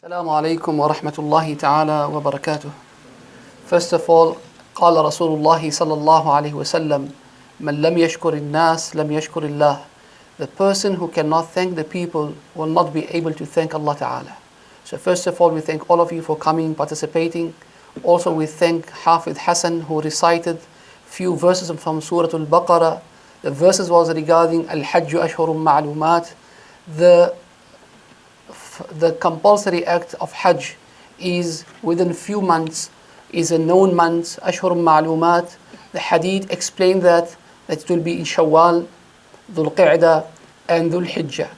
السلام عليكم ورحمة الله تعالى وبركاته. First of all, قال رسول الله صلى الله عليه وسلم من لم يشكر الناس لم يشكر الله. The person who cannot thank the people will not be able to thank Allah Ta'ala. So first of all, we thank all of you for coming, participating. Also we thank Hafid Hassan who recited few verses from Surah Al-Baqarah. The verses was regarding Al-Hajj Ashhurum Ma'lumat. The compulsory act of Hajj is within few months, is a known month, Ashhurum Ma'lumat. The hadith explained that it will be in Shawwal, Dhul Qa'dah and Dhul Hijjah.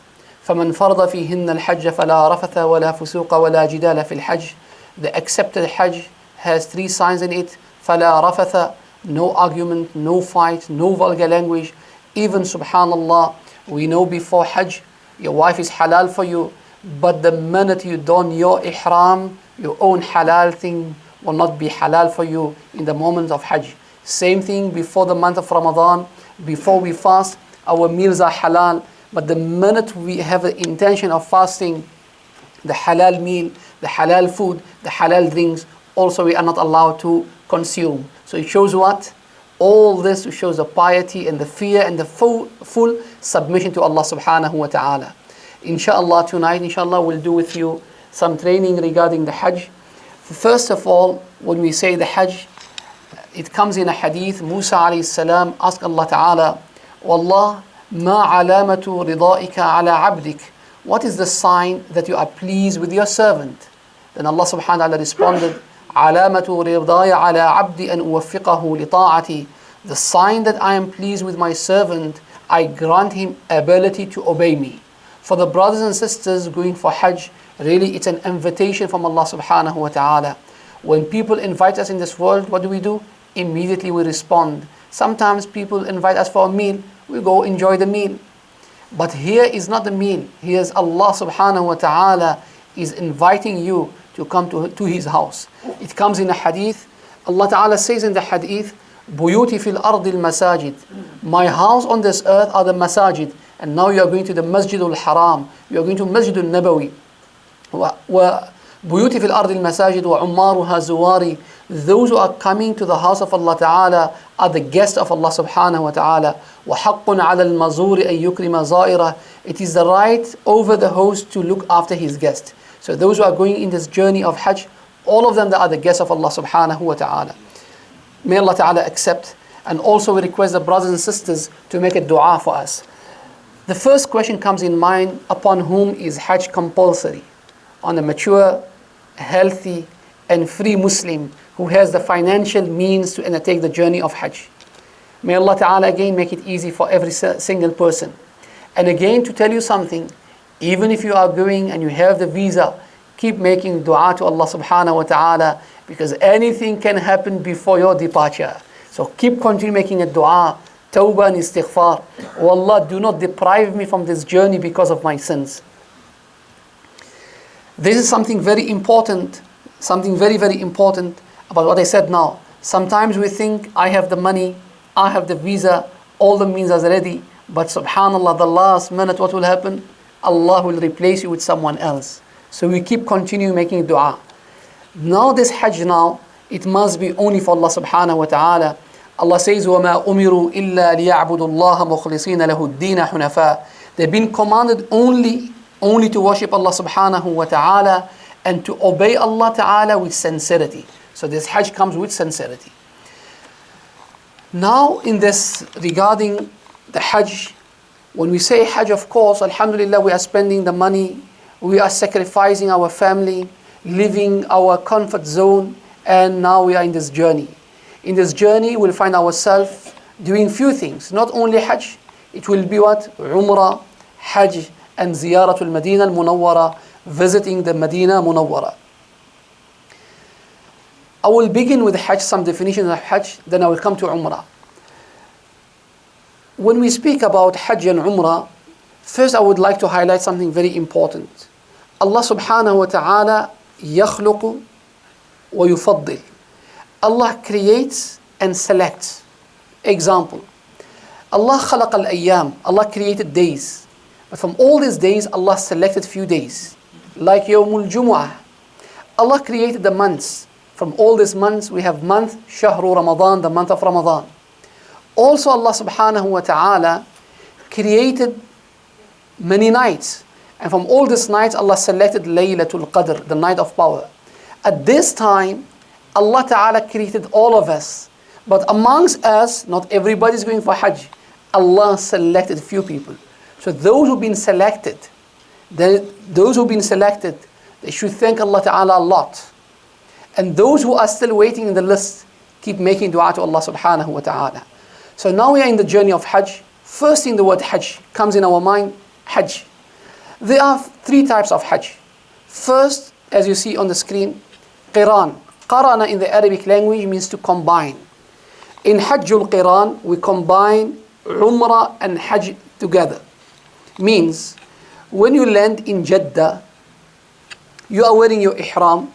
فَمَنْ فَرْضَ فِيهِنَّ الْحَجَّ فَلَا رَفَثَ وَلَا فُسُوقَ وَلَا جِدَالَ فِي الْحَجِّ. The accepted Hajj has three signs in it. فَلَا رَفَثَ, no argument, no fight, no vulgar language. Even subhanallah, we know before Hajj, your wife is halal for you, but the minute you don your ihram, your own halal thing will not be halal for you in the moment of Hajj. Same thing before the month of Ramadan, before we fast, our meals are halal, but the minute we have the intention of fasting, the halal meal, the halal food, the halal drinks, also we are not allowed to consume. So it shows what? All this shows the piety and the fear and the full submission to Allah subhanahu wa ta'ala. Inshallah, tonight, inshallah, we'll do with you some training regarding the Hajj. First of all, when we say the Hajj, it comes in a hadith. Musa alayhi salam asked Allah Ta'ala, Wallah, ma alamatu rida'ika ala abdik. What is the sign that you are pleased with your servant? Then Allah subhanahu wa ta'ala responded, Alamatu ridaya ala abdi an uwaffiqahu li ta'ati. The sign that I am pleased with my servant, I grant him ability to obey me. For the brothers and sisters going for Hajj, really it's an invitation from Allah subhanahu wa ta'ala. When people invite us in this world, what do? Immediately we respond. Sometimes people invite us for a meal, we go enjoy the meal. But here is not the meal. Here is Allah subhanahu wa ta'ala is inviting you to come to His house. It comes in a hadith. Allah ta'ala says in the hadith, Buyuti fil ardil masajid. My house on this earth are the masajid. And now you are going to the Masjid al-Haram. You are going to Masjid al-Nabawi. وَبُيُوتِ فِي الْأَرْضِ الْمَسَاجِدُ وَعُمَّارُهَا زُوَارِ. Those who are coming to the house of Allah Ta'ala are the guests of Allah Subhanahu wa Ta'ala. وَحَقٌّ عَلَى الْمَزُورِ أَن يُكْرِمَ زَائِرَهُ. It is the right over the host to look after his guest. So those who are going in this journey of Hajj, all of them they are the guests of Allah Subhanahu wa Ta'ala. May Allah Ta'ala accept. And also we request the brothers and sisters to make a dua for us. The first question comes in mind, upon whom is Hajj compulsory? On a mature, healthy and free Muslim who has the financial means to undertake the journey of Hajj. May Allah Ta'ala again make it easy for every single person. And again to tell you something, even if you are going and you have the visa, keep making dua to Allah Subhanahu wa Ta'ala, because anything can happen before your departure. So keep continue making a dua. Tawbah and istighfar. Oh Allah, do not deprive me from this journey because of my sins. This is something very important, something very, very important about what I said now. Sometimes we think, I have the money, I have the visa, all the means are ready, but subhanallah, the last minute what will happen? Allah will replace you with someone else. So we keep continuing making dua. Now this Hajj now, it must be only for Allah subhanahu wa ta'ala. Allah says, وَمَا أُمِرُوا إِلَّا لِيَعْبُدُوا اللَّهَ مُخْلِصِينَ لَهُ الدِّينَ حُنَفَاءَ. They've been commanded only to worship Allah subhanahu wa ta'ala and to obey Allah ta'ala with sincerity. So this Hajj comes with sincerity. Now in this regarding the Hajj, when we say Hajj, of course, alhamdulillah, we are spending the money, we are sacrificing our family, leaving our comfort zone, and now we are in this journey. In this journey, we'll find ourselves doing few things. Not only Hajj, it will be what? Umrah, Hajj, and Ziyaratul Madina al-Munawwara, visiting the Medina Munawwara. I will begin with Hajj, some definitions of Hajj, then I will come to Umrah. When we speak about Hajj and Umrah, first I would like to highlight something very important. Allah subhanahu wa ta'ala يخلق ويفضل. Allah creates and selects. Example, Allah خلق الأيام. Allah created days. But from all these days, Allah selected few days. like Yawmul Jumu'ah. Allah created the months. From all these months, we have month Shahru Ramadan, the month of Ramadan. Also Allah subhanahu wa ta'ala created many nights. And from all these nights, Allah selected Laylatul Qadr, the night of power. At this time, Allah ta'ala created all of us. But amongst us, not everybody is going for Hajj. Allah selected few people. So those who've been selected, they should thank Allah ta'ala a lot. And those who are still waiting in the list, keep making dua to Allah subhanahu wa ta'ala. So now we are in the journey of Hajj. First thing the word Hajj comes in our mind, Hajj. There are three types of Hajj. First, as you see on the screen, Qiran. Qarana in the Arabic language means to combine. In Hajjul Qiran, we combine Umrah and Hajj together. Means, when you land in Jeddah, you are wearing your ihram.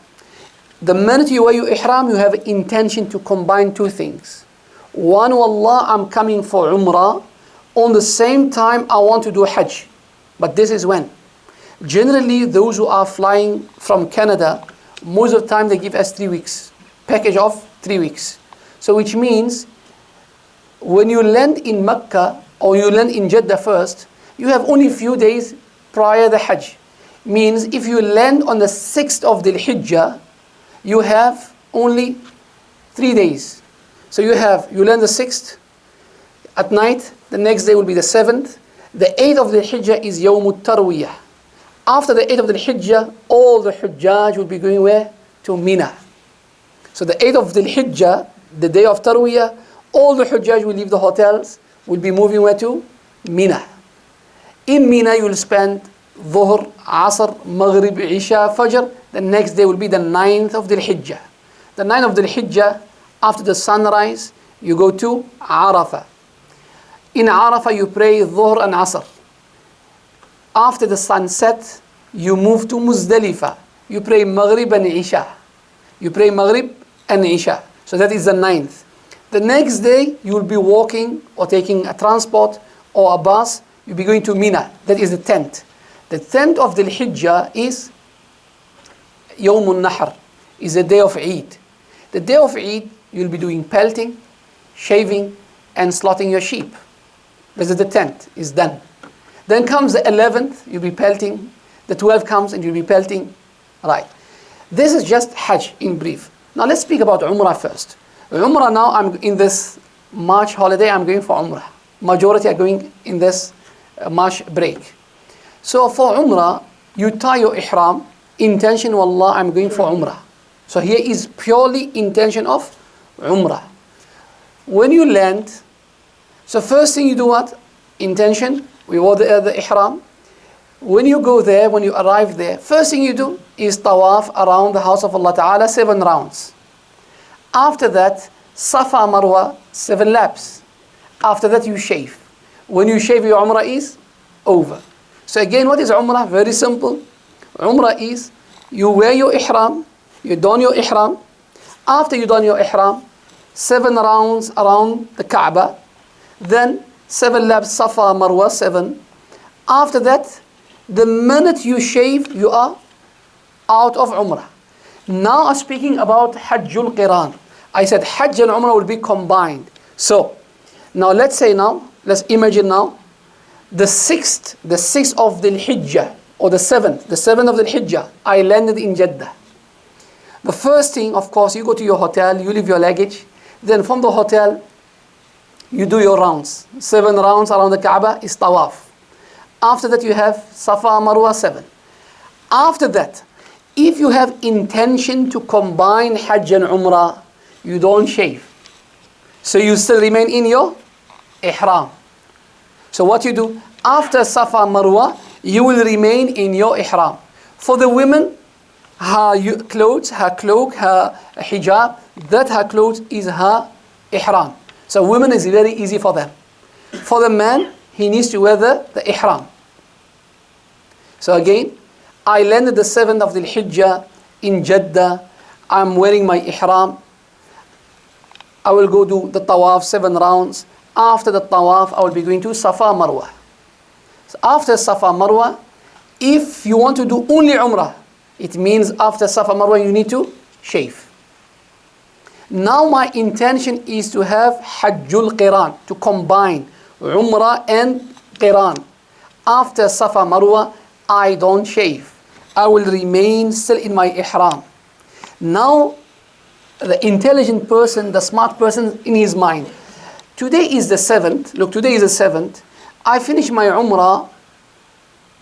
The minute you wear your ihram, you have intention to combine two things. One, wallah, I'm coming for Umrah. On the same time, I want to do Hajj. But this is when? Generally, those who are flying from Canada, most of the time they give us 3 weeks. Package of 3 weeks. So which means, when you land in Mecca, or you land in Jeddah first, you have only few days prior the Hajj. Means if you land on the 6th of the Hijjah, you have only 3 days. So you land the 6th at night, the next day will be the 7th. The 8th of the Hijjah is Yawmut Tarwiyah. After the 8th of the Hijjah, all the Hujjaj will be going where? To Mina. So the 8th of the Hijjah, the day of Tarwiyah, all the Hujjaj will leave the hotels, will be moving where to? Mina. In Mina you will spend Dhuhr, Asr, Maghrib, Isha, Fajr. The next day will be the 9th of the Hijjah. The 9th of the Hijjah, after the sunrise, you go to Arafah. In Arafah you pray Dhuhr and Asr. After the sunset, you move to Muzdalifah. You pray Maghrib and Isha. You pray Maghrib and Isha. So that is the 9th. The next day, you will be walking or taking a transport or a bus. You'll be going to Mina. That is the 10th. The 10th of the Hijjah is Yawmun Nahr, is the day of Eid. The day of Eid, you'll be doing pelting, shaving, and slaughtering your sheep. This is the 10th, is done. Then comes the 11th, you'll be pelting. The 12th comes and you'll be pelting. Right. This is just Hajj in brief. Now let's speak about Umrah first. Umrah now, I'm in this March holiday, I'm going for Umrah. Majority are going in this March break. So for Umrah, you tie your ihram, intention, wallah, I'm going for Umrah. So here is purely intention of Umrah. When you land, so first thing you do what? Intention, we wore the ihram. When you go there, when you arrive there, first thing you do is tawaf around the house of Allah Ta'ala, 7 rounds. After that, Safa Marwa, 7 laps. After that, you shave. When you shave, your Umrah is over. So again, what is Umrah? Very simple. Umrah is, you wear your ihram, you don your ihram. After you don your ihram, 7 rounds around the Kaaba. Then 7 laps, Safa Marwa, 7. After that, the minute you shave, you are out of Umrah. Now I'm speaking about Hajjul Qiran. I said Hajj and Umrah will be combined. So, now let's imagine now, the 6th of the Hijjah, or the 7th of the Hijjah, I landed in Jeddah. The first thing, of course, you go to your hotel, you leave your luggage, then from the hotel, you do your rounds. 7 rounds around the Kaaba is tawaf. After that, you have Safa Marwa 7. After that, if you have intention to combine Hajj and Umrah, you don't shave. So you still remain in your ihram. So what you do, after Safa Marwa, you will remain in your ihram. For the women, her clothes, her cloak, her hijab, that her clothes is her ihram. So women is very easy for them. For the man, he needs to wear the ihram. So again, I landed the 7th of the Hijjah in Jeddah. I'm wearing my ihram. I will go do the tawaf, 7 rounds. After the tawaf, I will be going to Safa Marwa. So after Safa Marwa, If you want to do only Umrah, it means after Safa Marwa you need to shave. Now my intention is to have Hajjul Qiran, to combine Umrah and Qiran. After Safa Marwa, I don't shave. I will remain still in my ihram. Now, the intelligent person, the smart person in his mind, today is the 7th. Look, today is the 7th. I finish my Umrah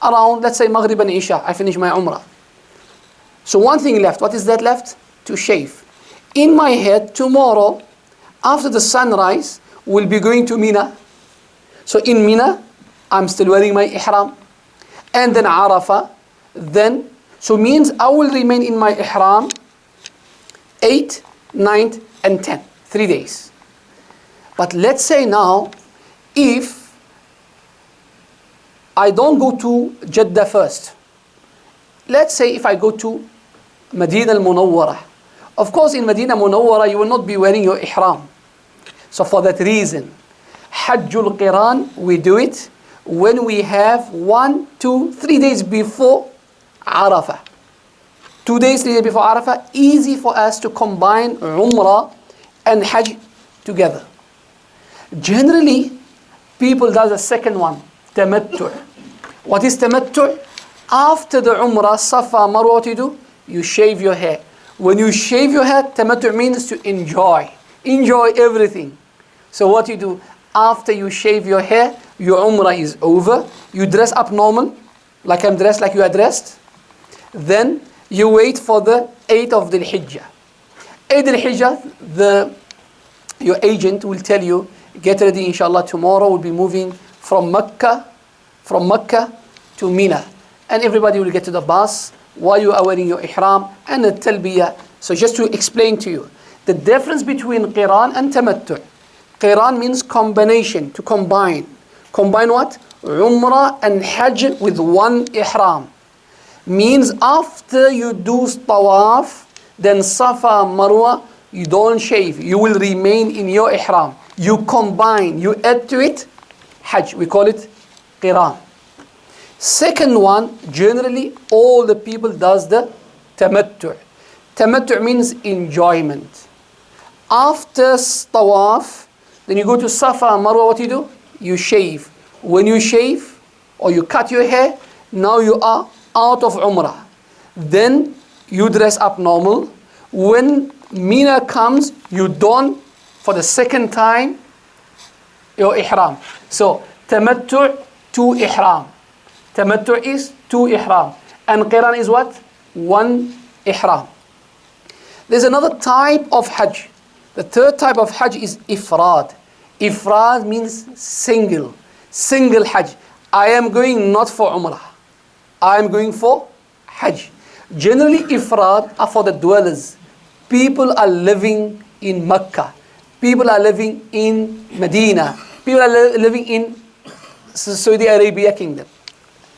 around, let's say, Maghrib and Isha. I finish my Umrah. So one thing left. What is that left? To shave. In my head, tomorrow, after the sunrise, we'll be going to Mina. So in Mina, I'm still wearing my ihram. And then Arafah. Then, so means I will remain in my ihram 8, 9, and 10. 3 days. But let's say now, if I don't go to Jeddah first. Let's say if I go to Medina al-Munawwarah. Of course, in Medina al-Munawwarah, you will not be wearing your ihram. So for that reason, Hajjul Qiran, we do it when we have 1, 2, 3 days before Arafah. 2 days, 3 days before Arafah, easy for us to combine Umrah and Hajj together. Generally, people do the second one, Tamattu. What is Tamattu? After the Umrah, Safa, Marwa, what you do? You shave your hair. When you shave your hair, Tamattu means to enjoy. Enjoy everything. So what you do? After you shave your hair, your Umrah is over. You dress up normal, like I'm dressed, like you are dressed. Then you wait for the 8th of the Hijjah. 8th of the Hijjah, your agent will tell you, get ready, inshallah, tomorrow we'll be moving from Mecca to Mina. And everybody will get to the bus while you are wearing your ihram and the talbiyah. So just to explain to you, the difference between Qiran and Tamattu. Qiran means combination, to combine. Combine what? Umrah and Hajj with one ihram. Means after you do tawaf, then Safa, Marwa, you don't shave. You will remain in your ihram. You combine, you add to it Hajj. We call it Qiran. Second one, generally all the people does the Tamattu. Tamattu means enjoyment. After tawaf, then you go to Safa, Marwa, what you do? You shave. When you shave or you cut your hair, now you are out of Umrah. Then you dress up normal. When Mina comes, you don for the second time your ihram. So Tamattu, 2 ihram. Tamattu is 2 ihram. And Qiran is what? 1 ihram. There's another type of Hajj. The third type of Hajj is Ifrad. Ifrad means single. Single Hajj. I am going not for Umrah. I am going for Hajj. Generally, Ifrad are for the dwellers. People are living in Mecca. People are living in Medina. People are living in Saudi Arabia Kingdom.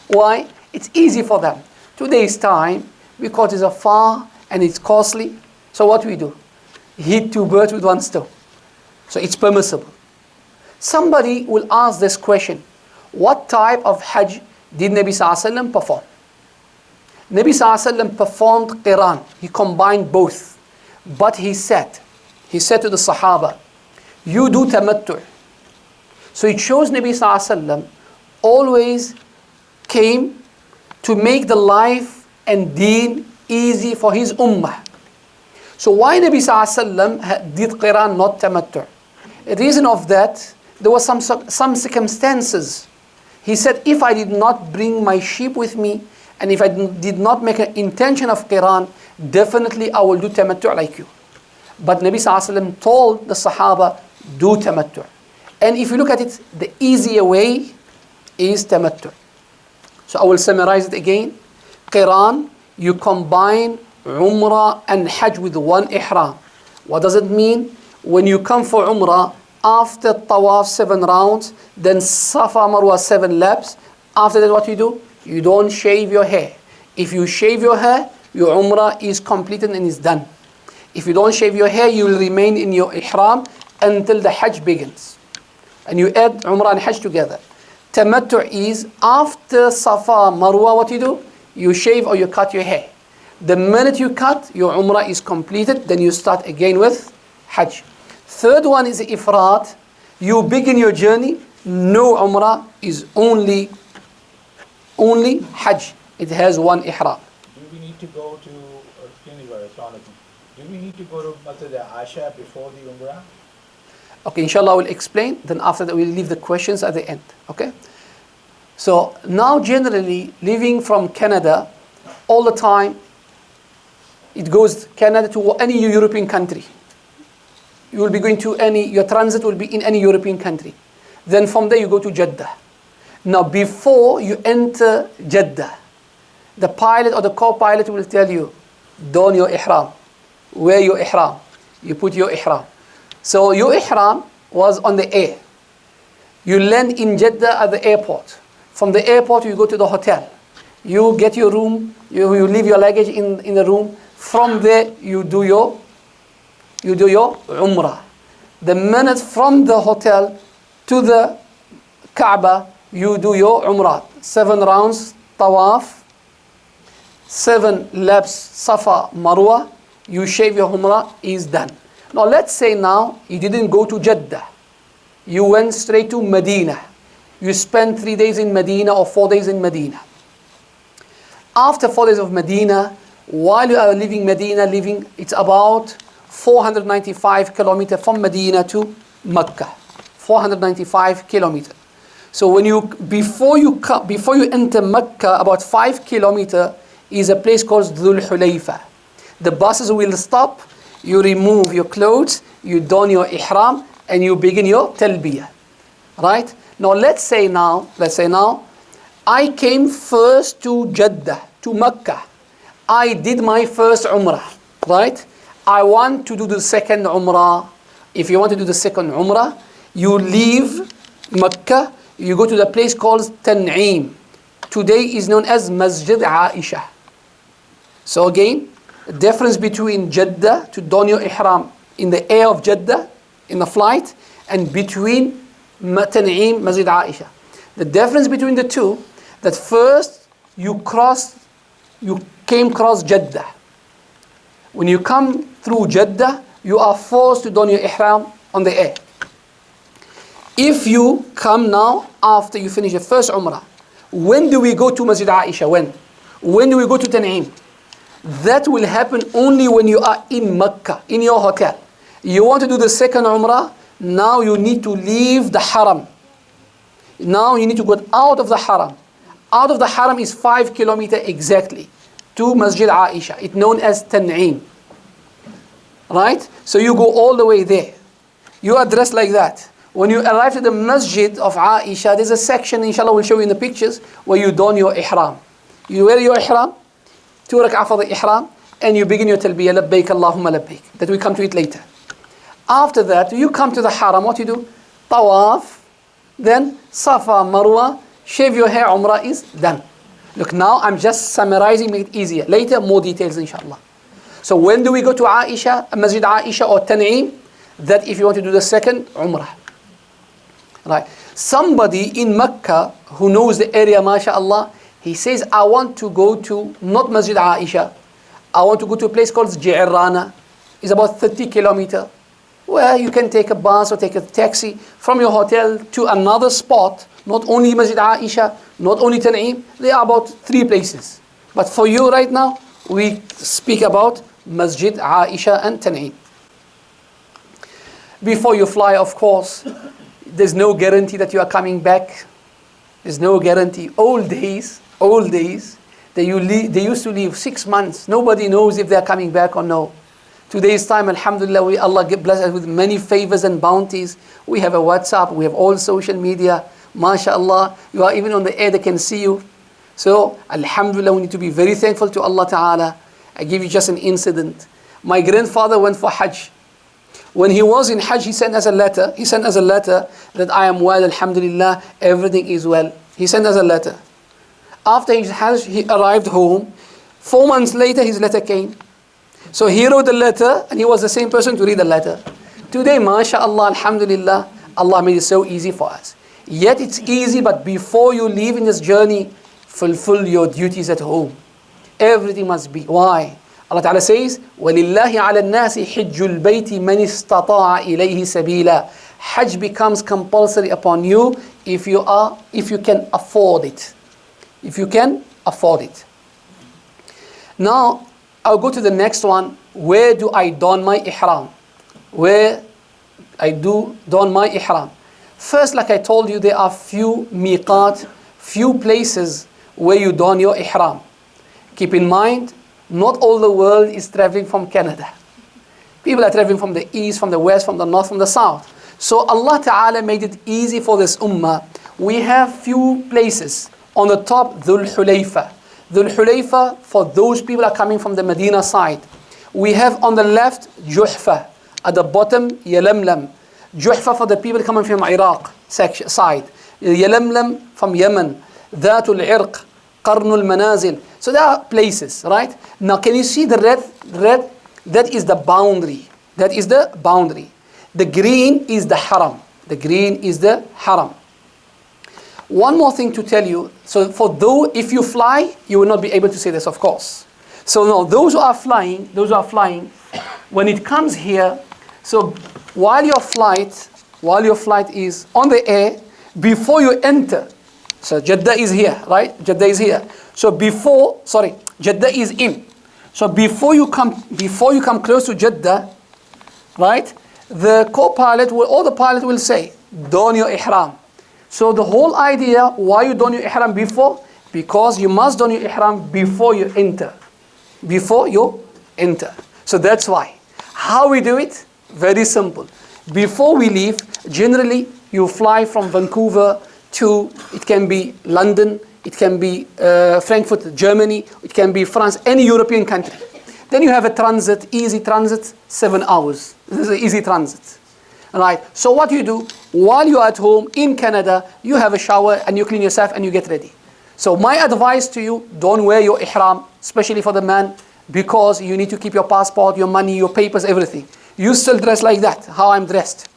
Why? It's easy for them. 2 days time, because it's far and it's costly. So what we do? Hit 2 birds with 1 stone. So it's permissible. Somebody will ask this question. What type of Hajj did Nabi Sallallahu Alaihi Wasallam perform? Nabi Sallallahu Alaihi Wasallam performed Qiran. He combined both. But he said to the Sahaba, you do Tamattu. So it shows Nabi Sallallahu Alaihi Wasallam always came to make the life and deen easy for his ummah. So why Nabi Sallallahu Alaihi Wasallam did Qiran, not Tamattu? The reason of that, there were some circumstances. He said, if I did not bring my sheep with me, and if I did not make an intention of Qiran, definitely I will do Tamattu like you. But Nabi Sallallahu Alaihi Wasallam told the Sahaba, do Tamattu. And if you look at it, the easier way is Tamattu. So I will summarize it again. Qiran, you combine Umrah and Hajj with 1 ihram. What does it mean? When you come for Umrah, after Tawaf 7 rounds, then Safa Marwa 7 laps. After that, what you do? You don't shave your hair. If you shave your hair, your Umrah is completed and is done. If you don't shave your hair, you will remain in your ihram until the Hajj begins. And you add Umrah and Hajj together. Tamattu is after Safa, Marwa, what you do? You shave or you cut your hair. The minute you cut, your Umrah is completed, then you start again with Hajj. Third one is Ifrat. You begin your journey, no Umrah, is only Hajj. It has one Ihram. Do we need to go to, do we need to go to Masjid Aisha before the Umrah? Okay, inshallah, we'll explain. Then after that, we'll leave the questions at the end. Okay? So now generally, living from Canada, all the time, it goes Canada to any European country. You will be going to your transit will be in any European country. Then from there you go to Jeddah. Now before you enter Jeddah, the pilot or the co-pilot will tell you, don your ihram, wear your ihram, you put your ihram. So your ihram was on the air. You land in Jeddah at the airport. From the airport you go to the hotel. You get your room, you leave your luggage in the room. From there you do your Umrah. The minute from the hotel to the Kaaba, you do your Umrah. 7 rounds, Tawaf, 7 laps, Safa, Marwa, you shave your Umrah, is done. Now let's say now, you didn't go to Jeddah. You went straight to Medina. You spent 3 days in Medina or 4 days in Medina. After 4 days of Medina, while you are leaving Medina, it's about 495 kilometers from Medina to Mecca. 495 kilometers. So before you enter Mecca, about 5 kilometers is a place called Dhul Hulayfa. The buses will stop, you remove your clothes, you don your ihram, and you begin your talbiyah. Right? Now let's say now, I came first to Jeddah, to Mecca. I did my first Umrah, right? I want to do the second Umrah. If you want to do the second Umrah, you leave Mecca, you go to the place called Tan'im. Today is known as Masjid Aisha. So again, the difference between Jeddah to don your ihram in the air of Jeddah, in the flight, and between Tan'im, Masjid Aisha. The difference between the two, that first you came across Jeddah. When you come through Jeddah, you are forced to don your ihram on the air. If you come now after you finish the first Umrah, when do we go to Masjid Aisha? When do we go to Tan'im? That will happen only when you are in Mecca, in your hotel. You want to do the second Umrah, now you need to leave the Haram. Now you need to go out of the Haram. Out of the Haram is 5 kilometers exactly to Masjid Aisha. It's known as Tan'im. Right? So you go all the way there. You are dressed like that. When you arrive to the Masjid of Aisha, there's a section, inshallah we'll show you in the pictures, where you don your ihram. You wear your ihram, 2 rak'ah for the ihram, and you begin your talbiyah, labbaik Allahumma labbaik. That we come to it later. After that, you come to the Haram, what you do? Tawaf, then Safa, Marwa, shave your hair, Umrah is done. Look, now I'm just summarizing, make it easier. Later, more details, inshallah. So when do we go to Aisha, Masjid Aisha or Tan'im? That if you want to do the second Umrah. Right. Somebody in Mecca who knows the area, mashallah, he says, I want to go to, not Masjid Aisha, I want to go to a place called Ji'irrana. It's about 30 kilometers. Where you can take a bus or take a taxi from your hotel to another spot, not only Masjid Aisha, not only Tan'im, there are about 3 places. But for you right now, we speak about Masjid Aisha and Tan'im. Before you fly, of course, there's no guarantee that you are coming back. There's no guarantee. Old days, they used to live 6 months. Nobody knows if they're coming back or no. Today's time, alhamdulillah, Allah bless us with many favors and bounties. We have a WhatsApp, we have all social media. MashaAllah, you are even on the air, they can see you. So, alhamdulillah, we need to be very thankful to Allah Ta'ala. I give you just an incident. My grandfather went for Hajj. When he was in Hajj, he sent us a letter that I am well, alhamdulillah, everything is well. He sent us a letter. After his Hajj, he arrived home. 4 months later, his letter came. So he wrote the letter, and he was the same person to read the letter. Today, mashallah, alhamdulillah, Allah made it so easy for us. Yet it's easy, but before you leave in this journey, fulfill your duties at home. Everything must be. Why? Allah Ta'ala says, وَلِلَّهِ عَلَى النَّاسِ حِجُّ الْبَيْتِ مَنِ اسْتَطَاعَ إِلَيْهِ سَبِيلًا. Hajj becomes compulsory upon you if you can afford it. If you can afford it. Now, I'll go to the next one. Where do I don my ihram? Where I do don my ihram? First, like I told you, there are few miqat, few places where you don your ihram. Keep in mind, not all the world is traveling from Canada. People are traveling from the east, from the west, from the north, from the south. So Allah Ta'ala made it easy for this ummah. We have few places. On the top, Dhul Hulayfa. Dhul Hulayfa, for those people are coming from the Medina side. We have on the left, Juhfa. At the bottom, Yalamlam. Juhfa for the people coming from Iraq side. Yalamlam from Yemen. Dhatul Irq. Qarnul Manazil. So there are places, right? Now can you see the red? That is the boundary. That is the boundary. The green is the haram. The green is the haram. One more thing to tell you. So if you fly, you will not be able to say this, of course. So no, those who are flying, when it comes here, so while your flight is on the air, before you enter, so Jeddah is here, right? Jeddah is here. So Jeddah is in. So before you come close to Jeddah, right? The co-pilot or the pilot will say, don your ihram. So the whole idea, why you don your ihram before? Because you must don your ihram before you enter. Before you enter. So that's why. How we do it? Very simple. Before we leave, generally you fly from Vancouver to, it can be London, it can be Frankfurt, Germany, it can be France, any European country. Then you have a transit, easy transit, 7 hours. This is an easy transit. Right. So what you do, while you're at home in Canada, you have a shower and you clean yourself and you get ready. So my advice to you, don't wear your ihram, especially for the man, because you need to keep your passport, your money, your papers, everything. You still dress like that, how I'm dressed.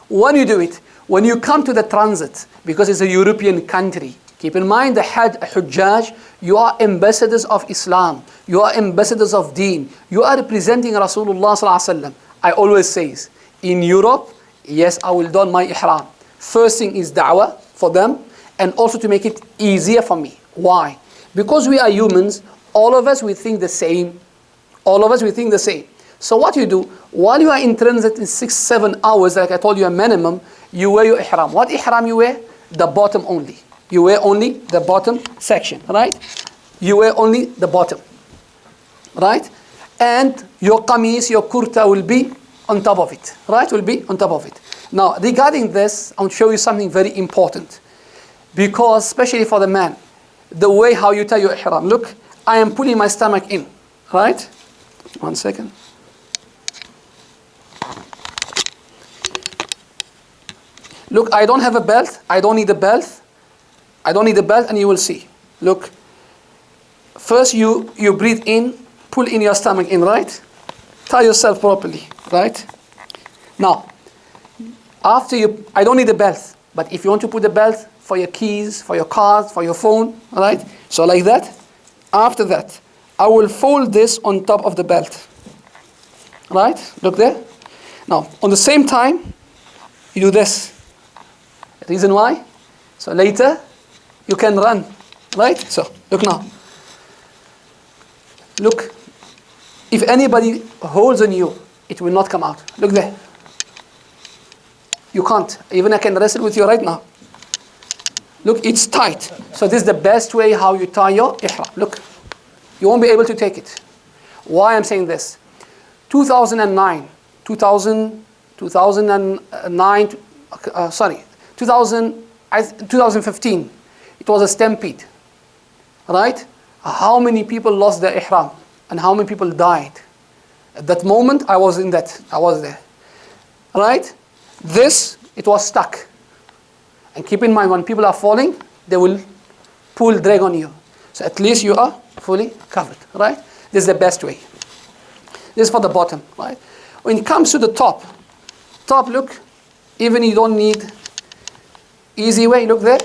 When you do it, when you come to the transit, because it's a European country, keep in mind the Hujjaj, you are ambassadors of Islam. You are ambassadors of Deen. You are representing Rasulullah sallallahu alaihi wasallam. I always say, in Europe, yes, I will don my ihram. First thing is da'wah for them, and also to make it easier for me. Why? Because we are humans, all of us, we think the same. All of us, we think the same. So what you do, while you are in transit in 6-7 hours, like I told you a minimum, you wear your ihram. What ihram you wear? The bottom only. You wear only the bottom section, right? You wear only the bottom, right? And your qamis, your kurta will be on top of it, right? Will be on top of it. Now, regarding this, I want to show you something very important. Because, especially for the man, the way how you tie your ihram. Look, I am pulling my stomach in, right? 1 second. Look, I don't have a belt. I don't need a belt. I don't need a belt, and you will see. Look, first you breathe in, pull in your stomach in, right? Tie yourself properly, right? Now, I don't need a belt, but if you want to put the belt for your keys, for your cards, for your phone, right? So like that. After that, I will fold this on top of the belt, right? Look there. Now, on the same time, you do this. The reason why? So later, you can run, right? So, look now. Look, if anybody holds on you, it will not come out. Look there. You can't. Even I can wrestle with you right now. Look, it's tight. So this is the best way how you tie your ihram. Look, you won't be able to take it. Why I'm saying this? 2009, 2015, it was a stampede, right? How many people lost their ihram and how many people died? At that moment, I was there, right? It was stuck. And keep in mind, when people are falling, they will drag on you. So at least you are fully covered, right? This is the best way. This is for the bottom, right? When it comes to the top, look, even you don't need Easy way, look there.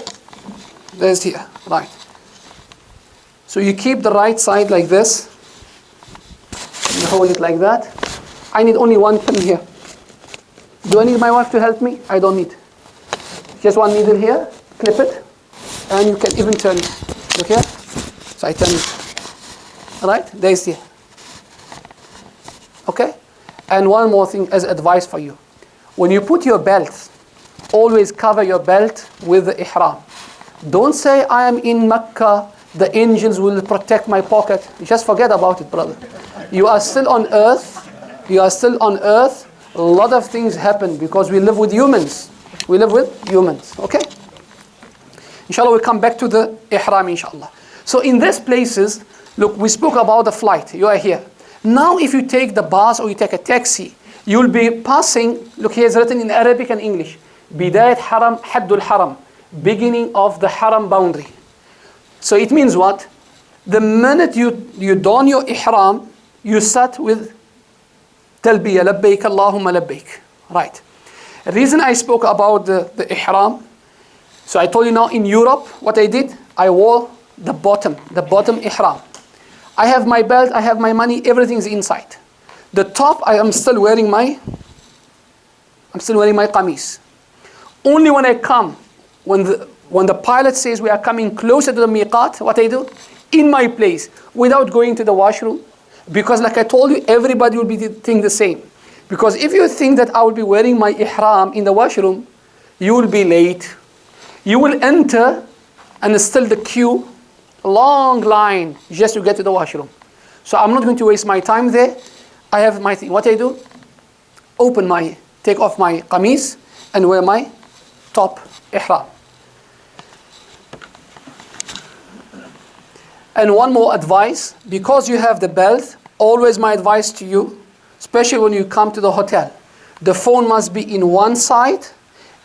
There's here, right. So you keep the right side like this. You hold it like that. I need only one pin here. Do I need my wife to help me? I don't need. Just one needle here, clip it, and you can even turn it. Look here. So I turn it. Alright, there's here. Okay? And one more thing as advice for you. When you put your belt, always cover your belt with the ihram. Don't say, I am in Mecca, the angels will protect my pocket. Just forget about it, brother. You are still on earth. You are still on earth. A lot of things happen because we live with humans. We live with humans, okay? Inshallah, we'll come back to the ihram, inshallah. So in these places, look, we spoke about the flight. You are here. Now if you take the bus or you take a taxi, you'll be passing, look, here it's written in Arabic and English. Bidayat haram, haddul haram. Beginning of the haram boundary. So it means what? The minute you don your ihram, you start with talbiya, labbaik Allahumma labbaik. Right. The reason I spoke about the ihram, so I told you now in Europe, what I did, I wore the bottom ihram. I have my belt, I have my money, everything's inside. The top, I am still wearing my qamis. Only when I come, when the pilot says we are coming closer to the miqat, what I do? In my place, without going to the washroom. Because like I told you, everybody will be think the same. Because if you think that I will be wearing my ihram in the washroom, you will be late. You will enter and still the queue, a long line just to get to the washroom. So I'm not going to waste my time there. I have my thing. What I do? Take off my qamis and wear my top ihram. And one more advice, because you have the belt, always my advice to you, especially when you come to the hotel, the phone must be in one side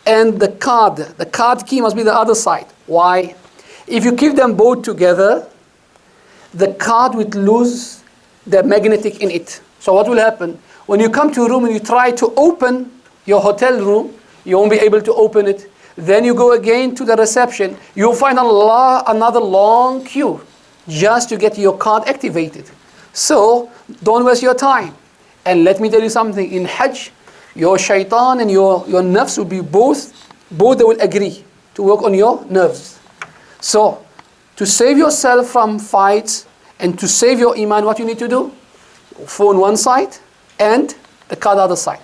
and the card key must be the other side. Why? If you keep them both together, the card will lose the magnetic in it. So what will happen? When you come to a room and you try to open your hotel room, you won't be able to open it. Then you go again to the reception, you'll find another long queue just to get your card activated. So don't waste your time. And let me tell you something, in Hajj, your shaitan and your nafs will be both they will agree to work on your nerves. So to save yourself from fights and to save your iman, what you need to do? Phone one side and the card other side.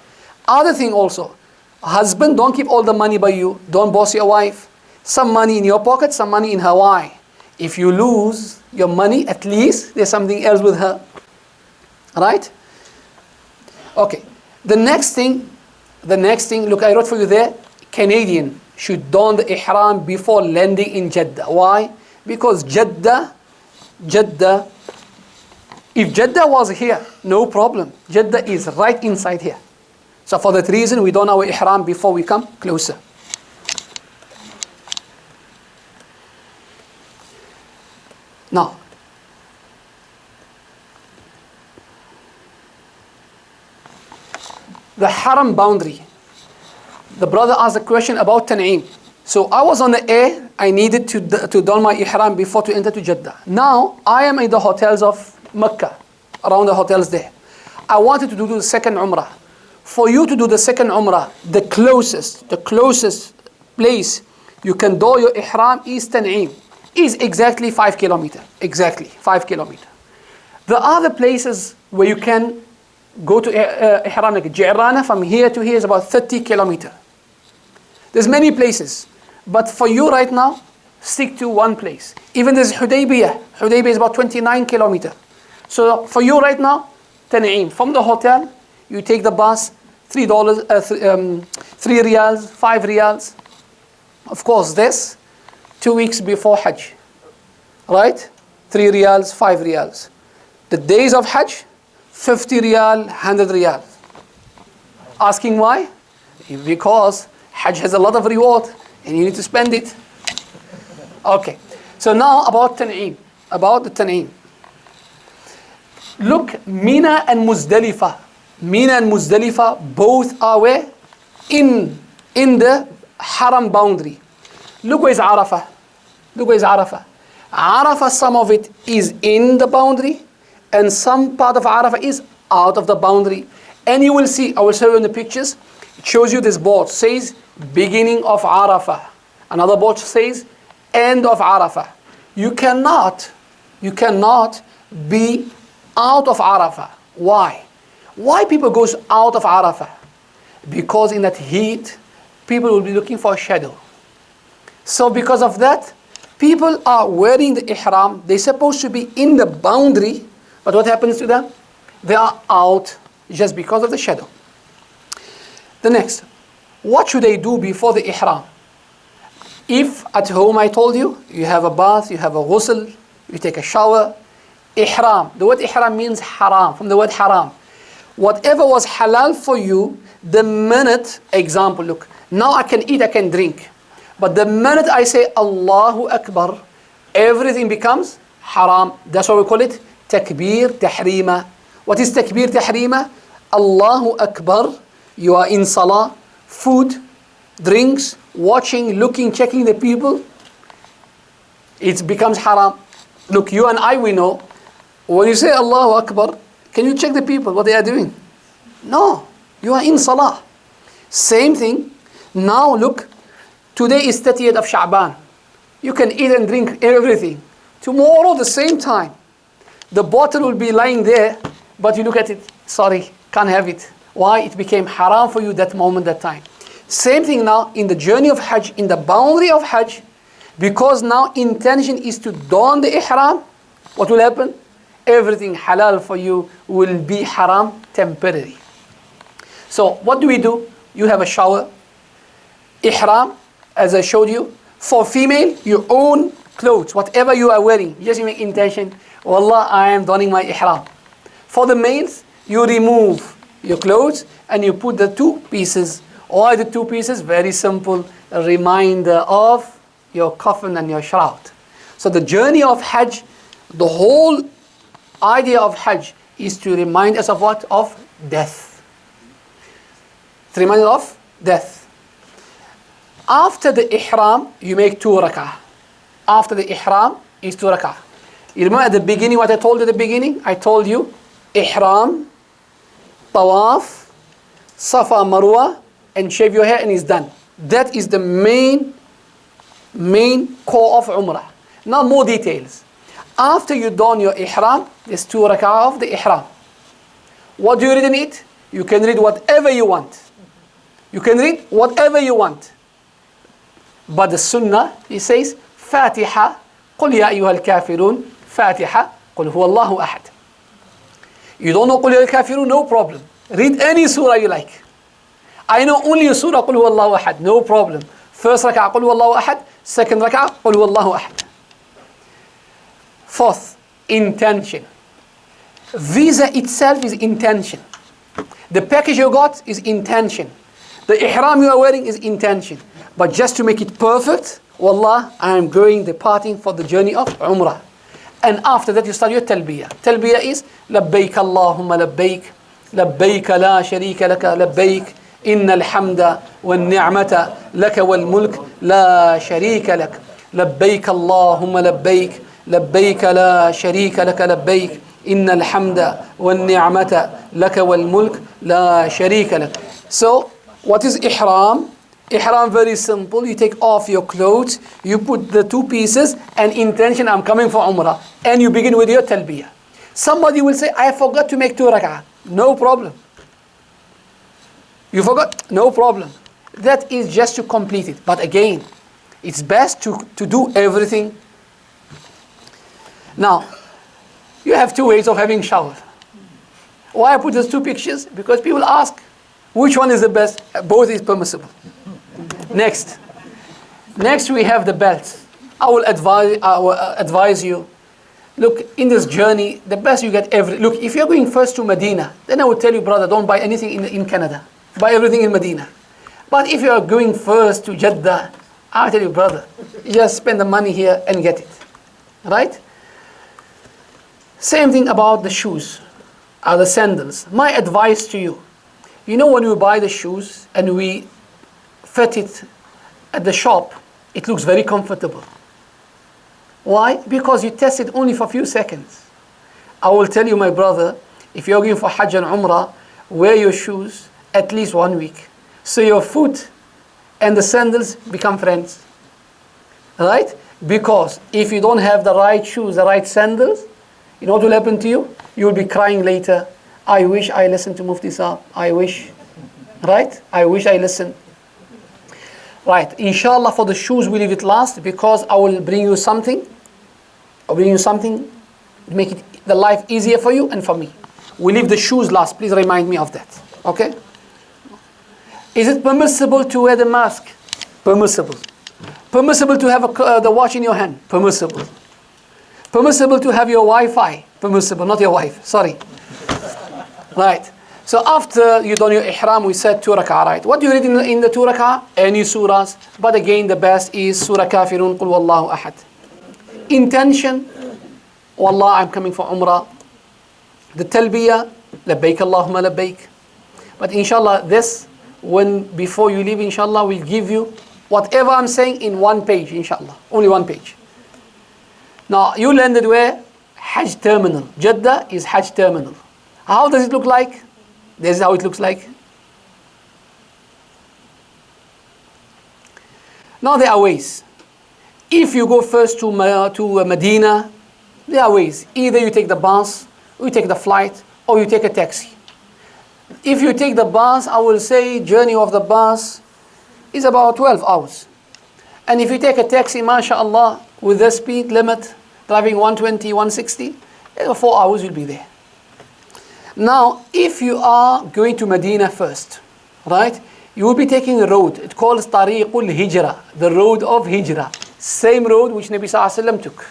Other thing also, husband, don't keep all the money by you. Don't boss your wife. Some money in your pocket, some money in Hawaii. If you lose your money, at least there's something else with her. Right? Okay. The next thing, look, I wrote for you there, Canadian should don the ihram before landing in Jeddah. Why? Because Jeddah, if Jeddah was here, no problem. Jeddah is right inside here. So for that reason, we don our ihram before we come closer. Now, the haram boundary. The brother asked a question about Tan'im. So I was on the air, I needed to don my ihram before to enter to Jeddah. Now, I am in the hotels of Mecca, around the hotels there. I wanted to do the second Umrah. For you to do the second Umrah, the closest place you can do your ihram is Tan'im. Is exactly 5 kilometers. Exactly 5 kilometers. The other places where you can go to ihram, like Ji'rana, from here to here is about 30 kilometers. There's many places, but for you right now, stick to one place. Even there's Hudaybiyah. Hudaybiyah is about 29 kilometers. So for you right now, Tan'im. From the hotel, you take the bus, $3, 3 riyals, 5 riyals. Of course, this 2 weeks before Hajj, right? 3 riyals, 5 riyals. The days of Hajj, 50 riyal, 100 riyal. Asking why? Because Hajj has a lot of reward and you need to spend it. Okay, so now about Tan'im, about the Tan'im. Look, Mina and Muzdalifah. Mina and Muzdalifah both are where? In the Haram boundary. Look where is Arafah. Look where is Arafah. Arafah, some of it is in the boundary, and some part of Arafah is out of the boundary. And you will see, I will show you in the pictures, it shows you this board, says beginning of Arafah. Another board says end of Arafah. You cannot be out of Arafah. Why? Why people goes out of Arafah? Because in that heat, people will be looking for a shadow. So because of that, people are wearing the ihram. They're supposed to be in the boundary, but what happens to them? They are out just because of the shadow. The next, what should they do before the ihram? If at home, I told you, you have a bath, you have a ghusl, you take a shower, ihram. The word ihram means haram, from the word haram. Whatever was halal for you, the minute, example, look, now I can eat, I can drink. But the minute I say Allahu Akbar, everything becomes haram. That's why we call it takbir tahrima. What is takbir tahrima? Allahu Akbar, you are in salah, food, drinks, watching, looking, checking the people, it becomes haram. Look, you and I, we know, when you say Allahu Akbar, can you check the people, what they are doing? No, you are in salah. Same thing, now look, today is 30th of Sha'ban. You can eat and drink everything. Tomorrow, the same time, the bottle will be lying there, but you look at it, sorry, can't have it. Why? It became haram for you that moment, that time. Same thing now in the journey of Hajj, in the boundary of Hajj, because now intention is to don the ihram, what will happen? Everything halal for you will be haram temporary. So what do? You have a shower, ihram, as I showed you. For female, your own clothes, whatever you are wearing, just make intention, Wallah, I am donning my ihram. For the males, you remove your clothes and you put the two pieces. Why the two pieces? Very simple, a reminder of your coffin and your shroud. So the journey of Hajj, the whole idea of Hajj is to remind us of what? Of death. It's a reminder of death. After the ihram, you make 2 rak'ah. After the ihram is 2 rak'ah. You remember at the beginning what I told you at the beginning? I told you ihram, tawaf, safa, marwa, and shave your hair and it's done. That is the main core of Umrah. Now more details. After you don your ihram, there's 2 rak'ah of the ihram. What do you read in it? You can read whatever you want. You can read whatever you want. But the sunnah, it says, Fatiha, قُلْ يَا أَيُّهَا الْكَافِرُونَ, Fatiha, قُلْ هُوَ اللَّهُ أَحَدٌ. You don't know قُلْ يَا الْكَافِرُونَ, no problem. Read any surah you like. I know only a surah قُلْ هُوَ اللَّهُ أَحَدٌ, no problem. First rak'ah قُلْ هُوَ اللَّهُ أَحَدٌ, second rak'ah قُلْ هُوَ اللَّهُ أَحَدٌ. Fourth, intention. Visa itself is intention. The package you got is intention. The ihram you are wearing is intention. But just to make it perfect, Wallah, I am going departing for the journey of Umrah. And after that you start your talbiyah. Talbiyah is labbaik Allahumma labbaik, labbaik la sharika laka labbaik, inna alhamda wal ni'mata laka wal mulk la sharika lak. Labbaik Allahumma labbaik, labbaik la sharika laka labbaik, inna alhamda wal ni'mata laka wal mulk la sharika lak. So, what is ihram? Ihram, very simple. You take off your clothes, you put the 2 pieces, and intention, I'm coming for Umrah. And you begin with your talbiyah. Somebody will say, I forgot to make 2 rak'ah. No problem. You forgot? No problem. That is just to complete it. But again, it's best to do everything. Now, you have 2 ways of having shower. Why I put those 2 pictures? Because people ask, which one is the best? Both is permissible. Next we have the belts. I will advise you. Look, in this journey, the best you get look, if you're going first to Medina, then I would tell you, brother, don't buy anything in Canada. Buy everything in Medina. But if you are going first to Jeddah, I'll tell you, brother, just spend the money here and get it. Right? Same thing about the shoes, or the sandals. My advice to you, you know when we buy the shoes and we fit it at the shop, It looks very comfortable. Why? Because you test it only for a few seconds. I will tell you, my brother, if you're going for Hajj and Umrah, wear your shoes at least 1 week. So your foot and the sandals become friends. Right? Because if you don't have the right shoes, the right sandals, you know what will happen to you? You will be crying later. I wish I listened to Mufti Saab. I wish. Right? I wish I listened. Right. Inshallah, for the shoes, we leave it last because I will bring you something. I'll bring you something to make it the life easier for you and for me. We leave the shoes last. Please remind me of that. Okay? Is it permissible to wear the mask? Permissible. Permissible to have the watch in your hand? Permissible. Permissible to have your Wi-Fi? Permissible, not your wife. Sorry. Right. So after you done your ihram, we said 2 rak'ah, right? What do you read in the 2 rak'ah? Any surahs. But again, the best is Surah Kafirun, Qul Wallahu Ahad. Intention, Wallah, I'm coming for Umrah. The talbiyah, Labbaik Allahumma Labbaik. But inshallah, this, before you leave, inshallah, we'll give you whatever I'm saying in 1 page, inshallah. Only 1 page. Now, you landed where? Hajj Terminal. Jeddah is Hajj Terminal. How does it look like? This is how it looks like. Now there are ways. If you go first to Medina, there are ways. Either you take the bus, or you take the flight, or you take a taxi. If you take the bus, I will say journey of the bus is about 12 hours. And if you take a taxi, mashallah, with the speed limit, driving 120, 160, 4 hours you'll be there. Now, if you are going to Medina first, right, you will be taking a road. It calls Tariqul Hijrah, the road of Hijrah. Same road which Nabi Sallallahu Alaihi Wasallam took.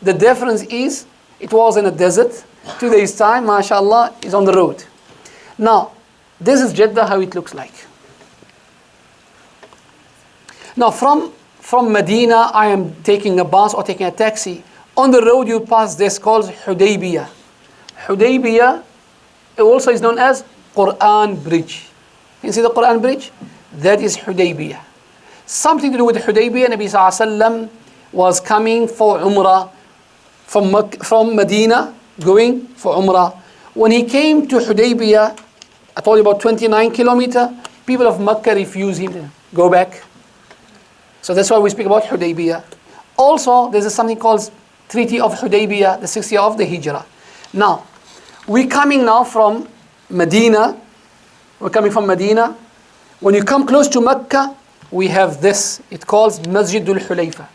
The difference is, it was in a desert. Today's time, mashallah, is on the road. Now, this is Jeddah, how it looks like. Now, from Medina, I am taking a bus or taking a taxi. On the road, you pass this called Hudaybiyah. Hudaybiyah also is known as Quran Bridge. You see the Quran Bridge? That is Hudaybiyah. Something to do with Hudaybiyah, Nabi Sallallahu Alaihi Wasallam was coming for Umrah from Medina, going for Umrah. When he came to Hudaybiyah, I told you about 29 kilometers, people of Mecca refused him to go back. So that's why we speak about Hudaybiyah. Also, there's something called Treaty of Hudaybiyah, the 6th year of the Hijrah. Now, we're coming now from Medina. We're coming from Medina. When you come close to Mecca, we have this. It calls Masjidul Hulayfa.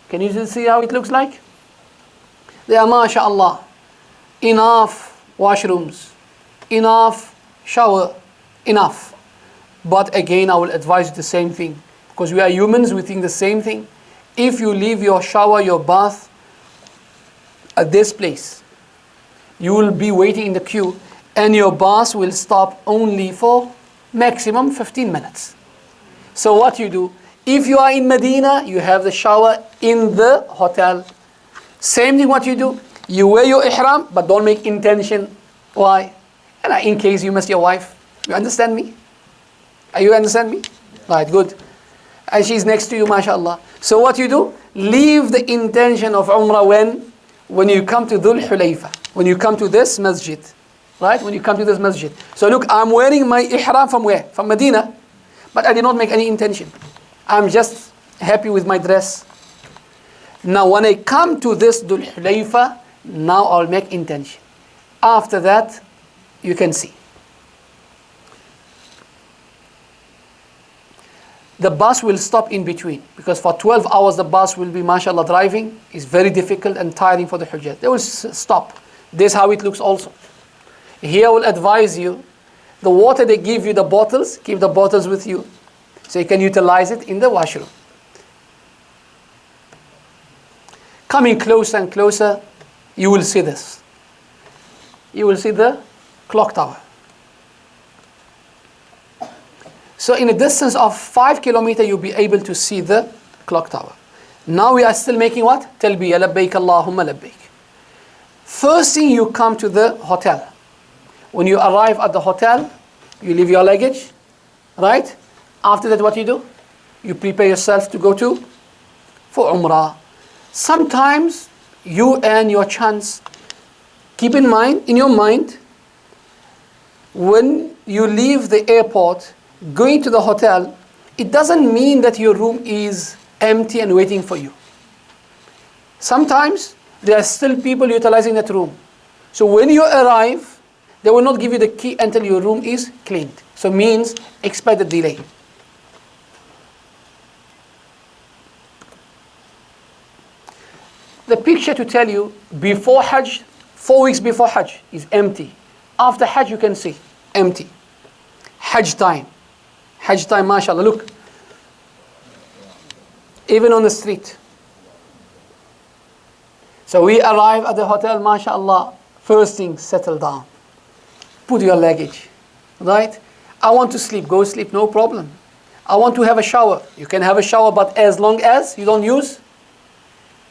Can you see how it looks like? There are, mashallah, enough washrooms, enough shower, enough. But again, I will advise you the same thing. Because we are humans, we think the same thing. If you leave your shower, your bath at this place, you will be waiting in the queue and your bus will stop only for maximum 15 minutes. So what you do, if you are in Medina, you have the shower in the hotel. Same thing what you do, you wear your ihram, but don't make intention. Why? And in case you miss your wife. You understand me? You understand me? Right, good. And she's next to you, mashallah. So what you do, leave the intention of Umrah when you come to Dhul Hulayfa. When you come to this masjid, right? When you come to this masjid. So look, I'm wearing my ihram from where? From Medina. But I did not make any intention. I'm just happy with my dress. Now when I come to this Dhul Hulayfa, now I'll make intention. After that, you can see. The bus will stop in between. Because for 12 hours the bus will be, mashallah, driving. It's very difficult and tiring for the Hujjaj. They will stop. This is how it looks also. Here I will advise you, the water they give you, the bottles, keep the bottles with you. So you can utilize it in the washroom. Coming closer and closer, you will see this. You will see the clock tower. So in a distance of 5 kilometers, you'll be able to see the clock tower. Now we are still making what? Talbiyah, labbaik Allahumma labbaik. First thing, you come to the hotel. When you arrive at the hotel, you leave your luggage, right? After that, what you do? you prepare yourself to go for Umrah. Sometimes you and your chance, keep in your mind, when you leave the airport, going to the hotel, it doesn't mean that your room is empty and waiting for you. Sometimes there are still people utilizing that room. So when you arrive, they will not give you the key until your room is cleaned. So means expect the delay. The picture to tell you, before Hajj, 4 weeks before Hajj is empty. After Hajj you can see, empty. Hajj time, mashallah, look. Even on the street. So we arrive at the hotel, mashallah, first thing, settle down. Put your luggage, right? I want to sleep, go sleep, no problem. I want to have a shower. You can have a shower, but as long as you don't use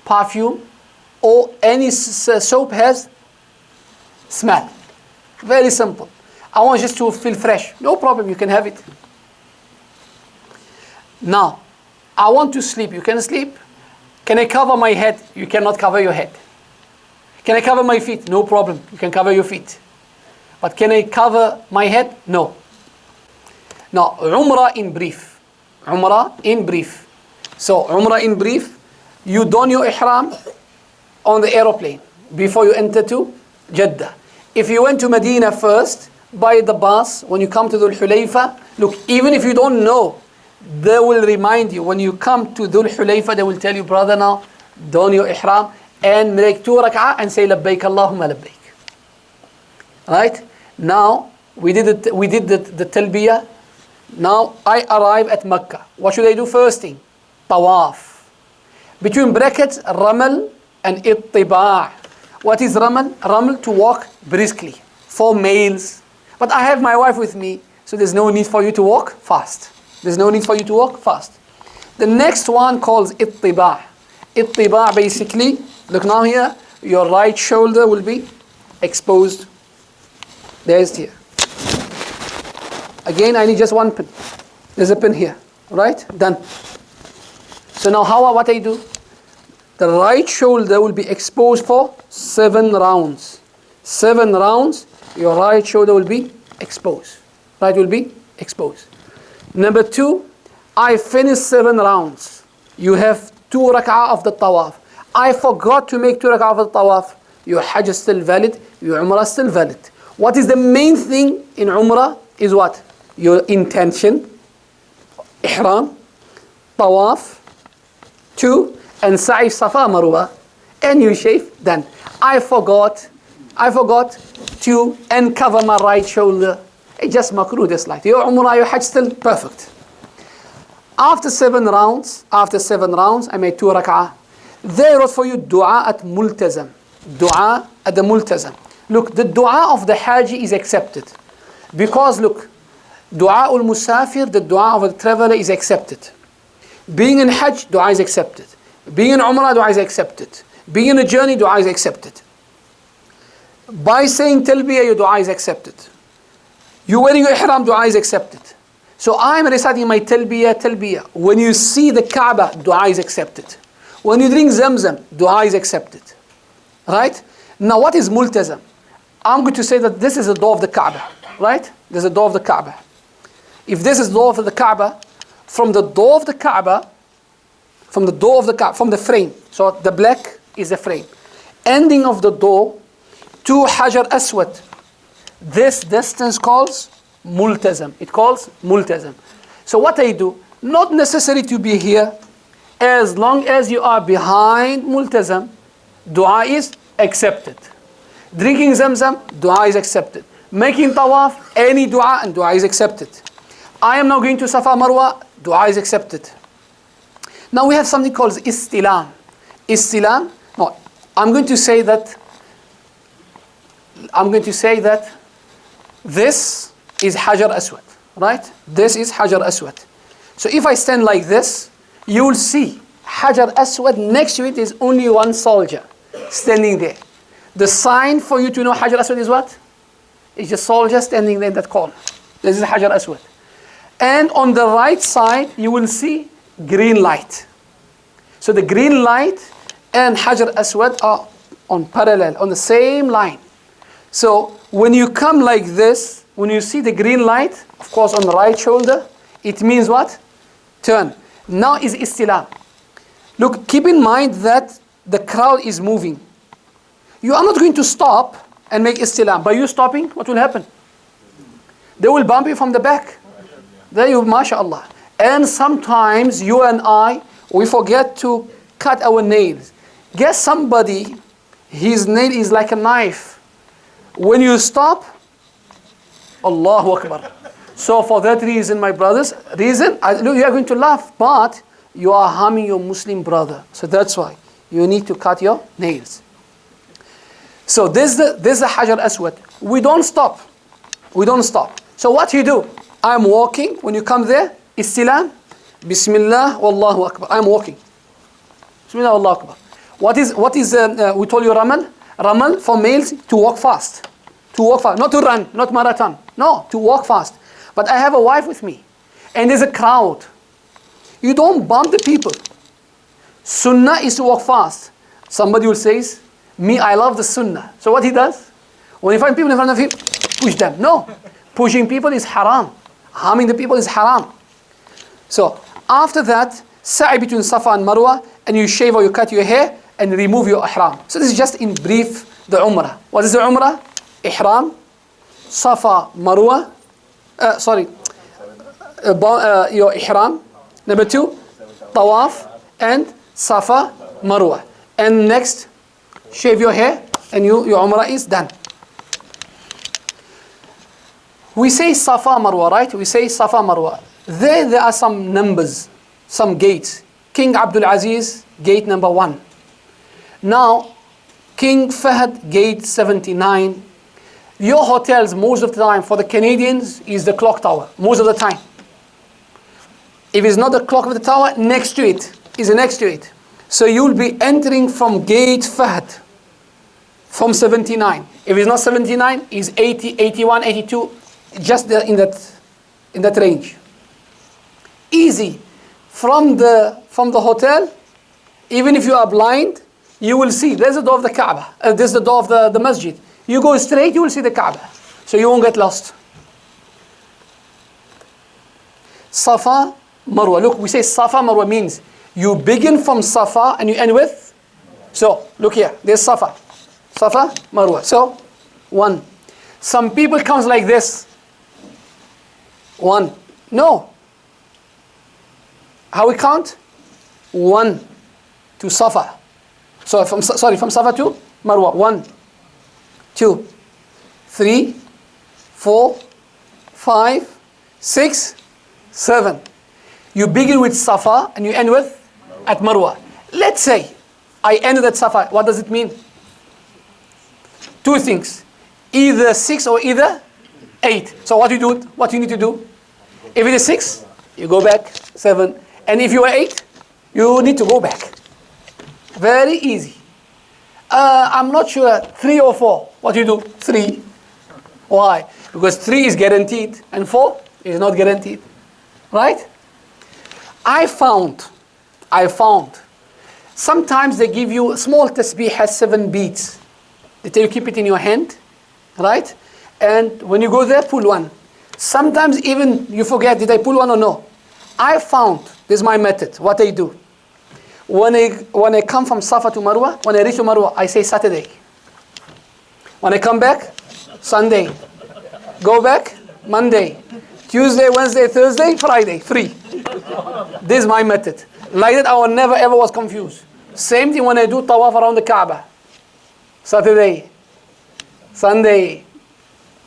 perfume or any soap has smell. Very simple. I want just to feel fresh. No problem, you can have it. Now, I want to sleep. You can sleep. Can I cover my head? You cannot cover your head. Can I cover my feet? No problem. You can cover your feet. But can I cover my head? No. Now, Umrah in brief. Umrah in brief. So, Umrah in brief, you don your ihram on the aeroplane before you enter to Jeddah. If you went to Medina first, by the bus, when you come to Dhul Hulayfa, look, even if you don't know, they will remind you. When you come to Dhul Hulayfa, they will tell you, brother, now, don your ihram and make 2 rak'ah and say, Labbaik Allahumma Labbaik. Right? Now, we did the talbiyah. Now, I arrive at Mecca. What should I do first thing? Tawaf. Between brackets, Ramal and Ittiba'. What is Ramal? Ramal, to walk briskly. For males. But I have my wife with me, so there's no need for you to walk fast. There's no need for you to walk fast. The next one calls Ittiba'. Ittiba' basically, look now here, your right shoulder will be exposed. There's here. Again, I need just one pin. There's a pin here. Right? Done. So now what I do? The right shoulder will be exposed for 7 rounds. 7 rounds, your right shoulder will be exposed. Right will be exposed. Number 2, I finished 7 rounds. You have 2 rak'ah of the tawaf. I forgot to make 2 rak'ah of the tawaf. Your Hajj is still valid, your Umrah is still valid. What is the main thing in Umrah is what? Your intention, ihram, tawaf, 2, and sa'i safa marwa, and you shave, done. I forgot to uncover my right shoulder. It's just makruh, just like your Umrah, your Hajj still perfect. After 7 rounds, I made 2 rak'ah. They wrote for you dua at multazam. Dua at the multazam. Look, the dua of the Haji is accepted. Because look, dua ul musafir, the dua of the traveler is accepted. Being in Hajj, dua is accepted. Being in Umrah, dua is accepted. Being in a journey, dua is accepted. By saying talbiyah, your dua is accepted. You wearing your ihram, dua is accepted. So I'm reciting my talbiyah. When you see the Kaaba, dua is accepted. When you drink Zamzam, dua is accepted. Right? Now what is multazam? I'm going to say that this is the door of the Kaaba. Right? There's a door of the Kaaba. If this is the door of the Kaaba, from the door of the Kaaba, from the frame, so the black is the frame, ending of the door to Hajar Aswad, this distance calls multazam. It calls multazam. So what I do, not necessary to be here, as long as you are behind multazam, dua is accepted. Drinking Zamzam, dua is accepted. Making tawaf, any dua, and dua is accepted. I am now going to Safa Marwa, dua is accepted. Now we have something called istilam. Istilam, no, I'm going to say that this is Hajar Aswad, right? This is Hajar Aswad. So if I stand like this, you will see Hajar Aswad, next to it is only one soldier standing there. The sign for you to know Hajar Aswad is what? It's just soldier standing there in that corner. This is Hajar Aswad. And on the right side, you will see green light. So the green light and Hajar Aswad are on parallel, on the same line. So when you come like this, when you see the green light, of course on the right shoulder, it means what? Turn. Now is istilam. Look, keep in mind that the crowd is moving. You are not going to stop and make istilam. By you stopping, what will happen? They will bump you from the back. There you, mashallah. And sometimes you and I, we forget to cut our nails. Get somebody, his nail is like a knife. When you stop, Allahu Akbar. So for that reason, my brothers, you are going to laugh, but you are harming your Muslim brother. So that's why you need to cut your nails. So this is the Hajar Aswad. We don't stop. We don't stop. So what you do? I'm walking. When you come there, istilam, Bismillah, Wallahu Akbar. I'm walking. Bismillah, Wallahu Akbar. What is we told you Ramal? Ramal for males to walk fast. To walk fast. Not to run, not marathon. No, to walk fast. But I have a wife with me. And there's a crowd. You don't bump the people. Sunnah is to walk fast. Somebody will say, me, I love the Sunnah. So what he does? When he finds people in front of him, push them. No. Pushing people is haram. Harming the people is haram. So after that, sa'i between Safa and Marwa, and you shave or you cut your hair and remove your ihram. So this is just in brief the Umrah. What is the Umrah? Ihram, Safa, Marwa, your ihram. Number 2, tawaf and Safa, Marwa. And next, shave your hair and your Umrah is done. We say Safa, Marwa, right? We say Safa, Marwa. There are some numbers, some gates. King Abdul Aziz, gate number 1. Now, King Fahd, gate 79. Your hotels, most of the time, for the Canadians, is the clock tower, most of the time. If it's not the clock of the tower, next to it, is next to it. So you'll be entering from gate Fahd, from 79. If it's not 79, it's 80, 81, 82, just there in that range. Easy. From the hotel, even if you are blind, you will see. There's the door of the Kaaba. There's the door of the masjid. You go straight, you will see the Kaaba. So you won't get lost. Safa, Marwa. Look, we say Safa, Marwa means you begin from Safa and you end with. So, look here. There's Safa. Safa, Marwa. So, 1. Some people comes like this. 1. No. How we count? 1 to Safa. So from Safa to Marwa. 1, 2, 3, 4, 5, 6, 7. You begin with Safa and you end with at Marwa. Let's say I ended at Safa. What does it mean? 2 things. Either 6 or either 8. So what you need to do? If it is 6, you go back 7. And if you are 8, you need to go back. Very easy. I'm not sure 3 or 4. What do you do? 3. Why? Because 3 is guaranteed and 4 is not guaranteed. Right? I found sometimes they give you a small tasbih has 7 beats. They tell you keep it in your hand. Right? And when you go there, pull 1. Sometimes even you forget, did I pull 1 or no? I found, this is my method, what I do. When I come from Safa to Marwa, when I reach to Marwa, I say Saturday. When I come back, Sunday. Go back, Monday. Tuesday, Wednesday, Thursday, Friday, free. This is my method. Like that, I will never ever was confused. Same thing when I do tawaf around the Kaaba. Saturday, Sunday,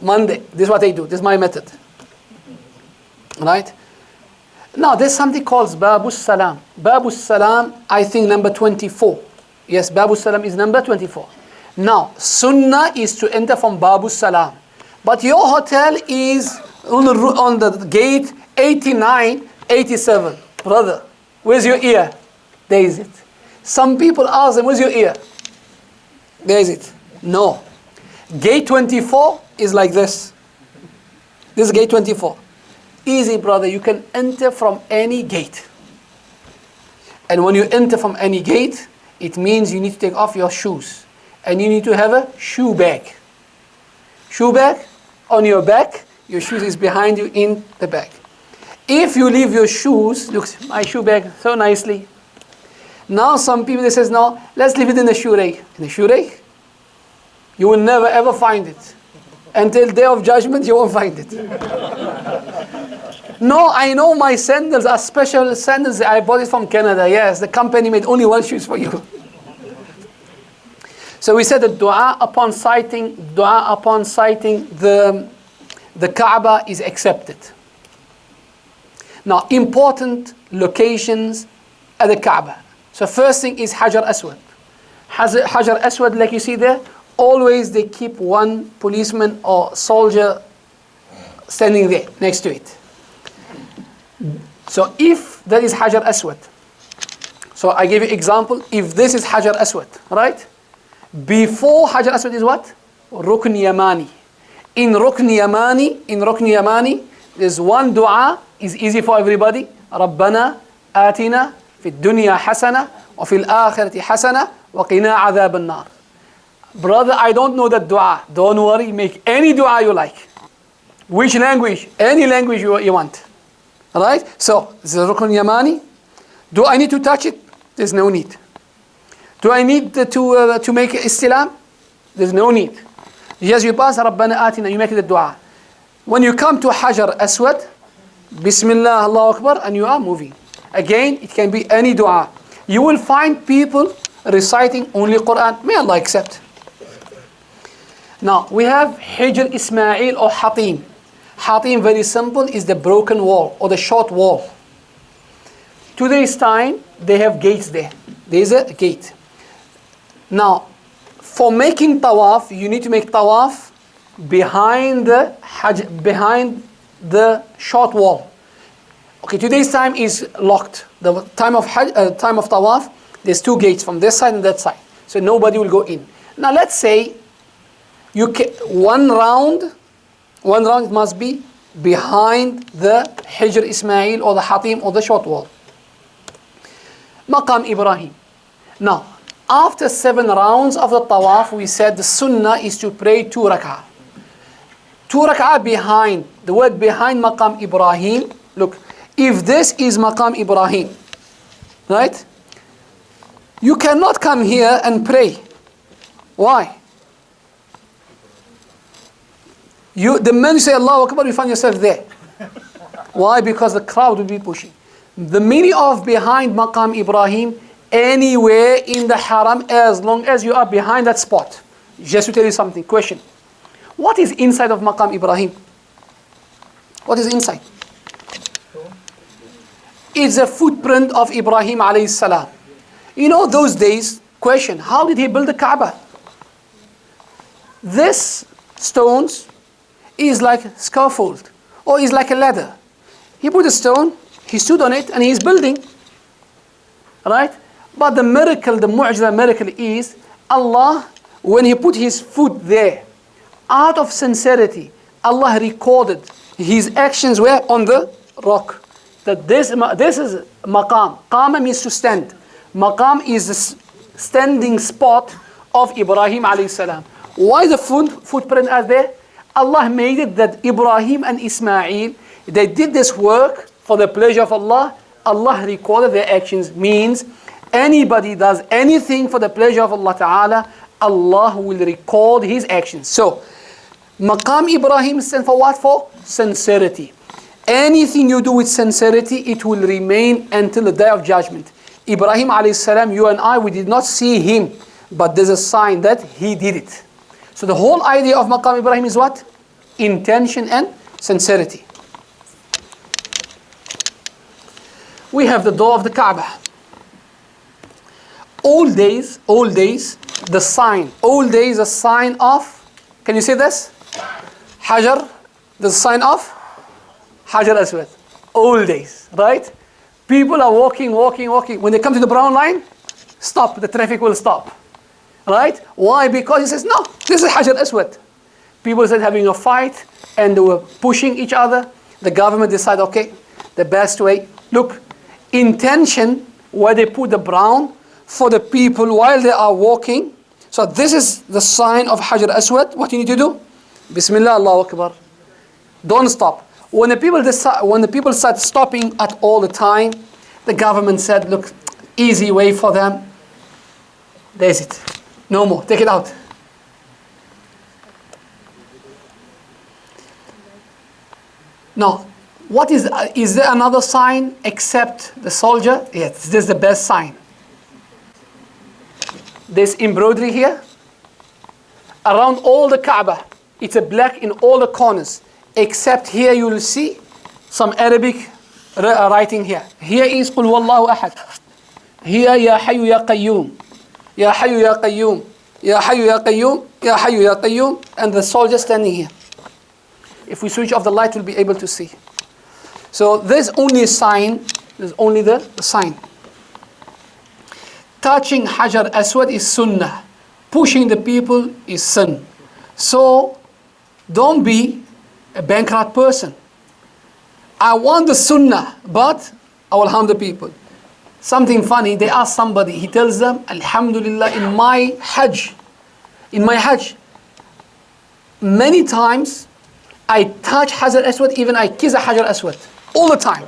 Monday. This is what I do. This is my method. Right? Now, there's something called Babus Salam. Babus Salam, I think number 24. Yes, Babus Salam is number 24. Now, Sunnah is to enter from Babus Salam. But your hotel is on the gate 89, 87. Brother, where's your ear? There is it. Some people ask them, where's your ear? There is it. No. Gate 24 is like this. This is gate 24. Easy, brother. You can enter from any gate. And when you enter from any gate, it means you need to take off your shoes. And you need to have a shoe bag. Shoe bag on your back, your shoes is behind you in the bag. If you leave your shoes, look, my shoe bag so nicely. Now some people, they says, no, let's leave it in the shoe rack. In the shoe rack? You will never ever find it. Until day of judgment, you won't find it. No, I know my sandals are special sandals. I bought it from Canada. Yes, the company made only one shoes for you. So we said that dua upon sighting the Kaaba is accepted. Now, important locations at the Kaaba. So first thing is Hajar Aswad. Hajar Aswad, like you see there, always they keep one policeman or soldier standing there next to it. So if that is Hajar Aswad, so I give you example, if this is Hajar Aswad, right? Before Hajar Aswad is what? Rukn Yamani. In Rukn Yamani, there's one dua, is easy for everybody. ربنا آتنا في الدنيا حسنة وفي الآخرة حسنة وقنا عذاب النار. Brother, I don't know that dua. Don't worry, make any dua you like. Which language? Any language you want. Alright? So, this is Rukn Yamani. Do I need to touch it? There's no need. Do I need to make istilam? There's no need. Just you pass, ربنا آتنا, you make the dua. When you come to Hajar Aswad, Bismillah, Allahu Akbar, and you are moving. Again, it can be any dua. You will find people reciting only Quran. May Allah accept. Now, we have Hijr Ismail or Hatim. Hatim, very simple, is the broken wall or the short wall. Today's time, they have gates there. There is a gate. Now, for making tawaf, you need to make tawaf behind the short wall. Okay, today's time is locked. The time of tawaf, there's two gates from this side and that side. So nobody will go in. Now let's say one round must be behind the Hijr Ismail or the Hatim or the short wall. Maqam Ibrahim. Now, after 7 rounds of the tawaf, we said the sunnah is to pray 2 rak'ah. 2 rak'ah behind, the word behind Maqam Ibrahim. Look, if this is Maqam Ibrahim, right? You cannot come here and pray. Why? The moment you say Allahu Akbar, you find yourself there. Why? Because the crowd will be pushing. The meaning of behind Maqam Ibrahim, anywhere in the haram, as long as you are behind that spot. Just to tell you something, question. What is inside of Maqam Ibrahim? What is inside? It's a footprint of Ibrahim alayhi salam. You know those days, question, how did he build the Kaaba? This stones is like scaffold or is like a ladder. He put a stone, he stood on it and he's building. Right? But the miracle, the mu'jiza miracle is Allah, when he put his foot there, out of sincerity, Allah recorded his actions were on the rock. That this is maqam. Qama means to stand. Maqam is the standing spot of Ibrahim alayhi salam. Why the footprint are there? Allah made it that Ibrahim and Ismail, they did this work for the pleasure of Allah. Allah recorded their actions. Means anybody does anything for the pleasure of Allah Ta'ala, Allah will record his actions. So, Maqam Ibrahim stands for what? For sincerity. Anything you do with sincerity, it will remain until the day of judgment. Ibrahim alayhi salam, you and I, we did not see him, but there's a sign that he did it. So the whole idea of Maqam Ibrahim is what? Intention and sincerity. We have the door of the Kaaba. All days, the sign. All days, a sign of, can you see this? Hajar, the sign of Hajar Aswad. All days, right? People are walking. When they come to the brown line, stop, the traffic will stop. Right? Why? Because he says, no, this is Hajar Aswad. People started having a fight and they were pushing each other. The government decided, okay, the best way. Look, intention where they put the brown for the people while they are walking. So this is the sign of Hajar Aswad. What you need to do? Bismillah, Allahu Akbar. Don't stop. When the people start stopping at all the time, the government said, look, easy way for them. There's it. No more. Take it out. Now, what is there another sign except the soldier? Yes, this is the best sign. There's embroidery here. Around all the Kaaba, it's a black in all the corners. Except here you will see some Arabic writing here. Here is Qul Wallahu Ahad. Here Ya Hayyu Ya Qayyum. Ya Hayyu Ya Qayyum. Ya Hayyu Ya Qayyum. Ya Hayyu Ya Qayyum. And the soldier standing here. If we switch off the light, we'll be able to see. So there's only a sign. There's only the sign. Touching Hajar Aswad is sunnah. Pushing the people is sin. So don't be a bankrupt person. I want the sunnah, but I will harm the people. Something funny, they ask somebody, he tells them, Alhamdulillah, in my Hajj, many times I touch Hajar Aswad, even I kiss a Hajar Aswad, all the time.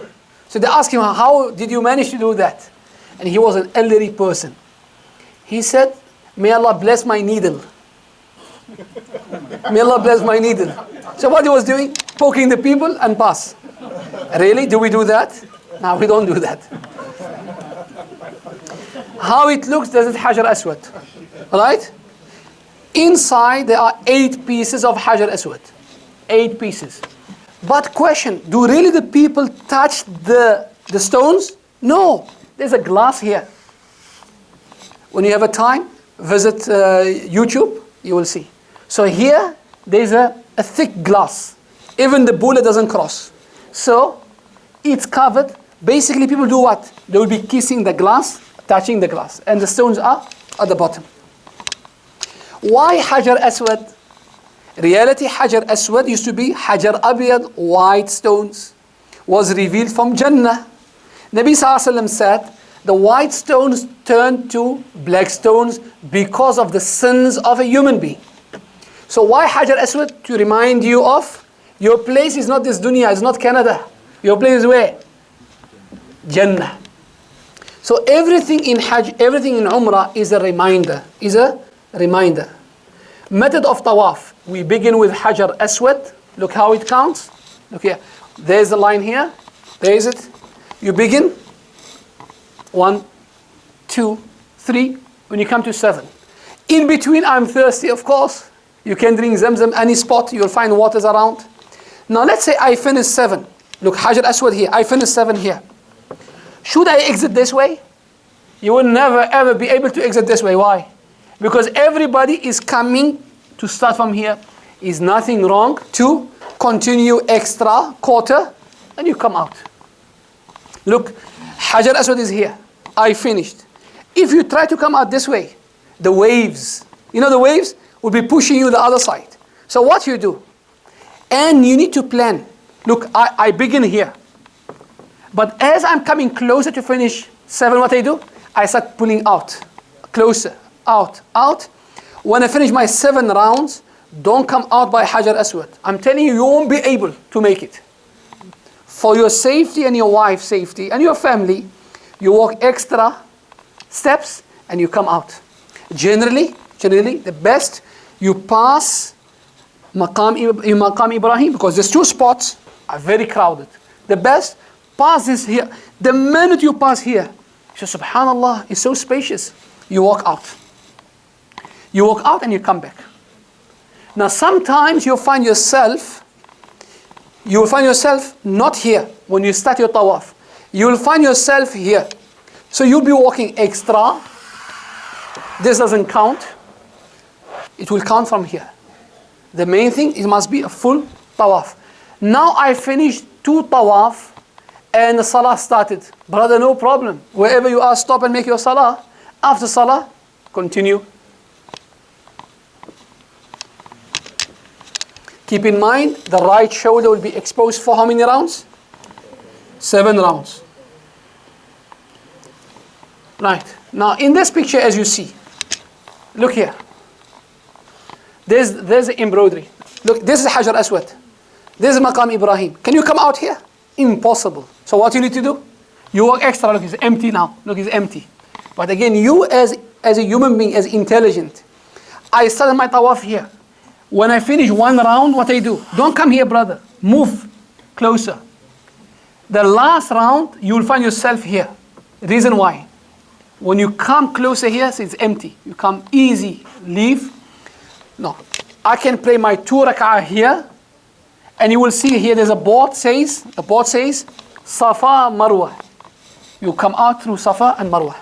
So they ask him, how did you manage to do that? And he was an elderly person. He said, may Allah bless my needle. May Allah bless my needle. So what he was doing? Poking the people and pass. Really? Do we do that? No, we don't do that. How it looks, this is Hajar Aswad. Right? Inside there are 8 pieces of Hajar Aswad. 8 pieces. But question, do really the people touch the stones? No. There's a glass here. When you have a time, visit YouTube, you will see. So here, there's a thick glass. Even the bullet doesn't cross. So, it's covered. Basically, people do what? They will be kissing the glass, touching the glass. And the stones are at the bottom. Why Hajar Aswad? Reality, Hajar Aswad used to be Hajar Abiyad, white stones. Was revealed from Jannah. Nabi Sallallahu said, the white stones turned to black stones because of the sins of a human being. So why Hajar Aswad? To remind you of, your place is not this dunya, it's not Canada. Your place is where? Jannah. So everything in Hajj, everything in Umrah is a reminder. Method of tawaf. We begin with Hajar Aswad. Look how it counts. Look here. There's the line here. There is it. You begin. 1, 2, 3. When you come to 7. In between, I'm thirsty, of course. You can drink Zamzam any spot. You'll find waters around. Now let's say I finish 7. Look, Hajar Aswad here. I finish 7 here. Should I exit this way? You will never ever be able to exit this way. Why? Because everybody is coming to start from here. Is nothing wrong to continue extra quarter and you come out. Look, Hajar Aswad is here. I finished. If you try to come out this way, the waves, you know the waves will be pushing you the other side. So what you do? And you need to plan. Look, I begin here. But as I'm coming closer to finish 7, what I do? I start pulling out. Closer. Out. Out. When I finish my 7 rounds, don't come out by Hajar Aswad. I'm telling you, you won't be able to make it. For your safety and your wife's safety and your family, you walk extra steps and you come out. Generally, the best, you pass Maqam Ibrahim, because there's 2 spots are very crowded. The best, pass this here. The minute you pass here, you say, subhanallah, it's so spacious. You walk out. You walk out and you come back. Now sometimes you'll find yourself not here when you start your tawaf. You will find yourself here. So you'll be walking extra. This doesn't count. It will count from here. The main thing, it must be a full tawaf. Now I finished 2 tawaf and the salah started. Brother, no problem. Wherever you are, stop and make your salah. After salah, continue. Keep in mind, the right shoulder will be exposed for how many rounds? 7 rounds. Right. Now in this picture, as you see, look here. There's the embroidery. Look, this is Hajar Aswad. This is Maqam Ibrahim. Can you come out here? Impossible. So what you need to do? You walk extra. Look, it's empty now. Look, it's empty. But again, you as a human being, as intelligent, I started my tawaf here. When I finish one round, what I do? Don't come here, brother. Move closer. The last round, you will find yourself here. Reason why? When you come closer here, so it's empty. You come easy, leave. No. I can play my 2 rak'ah here, and you will see here there's a board says, Safa Marwa. You come out through Safa and Marwa.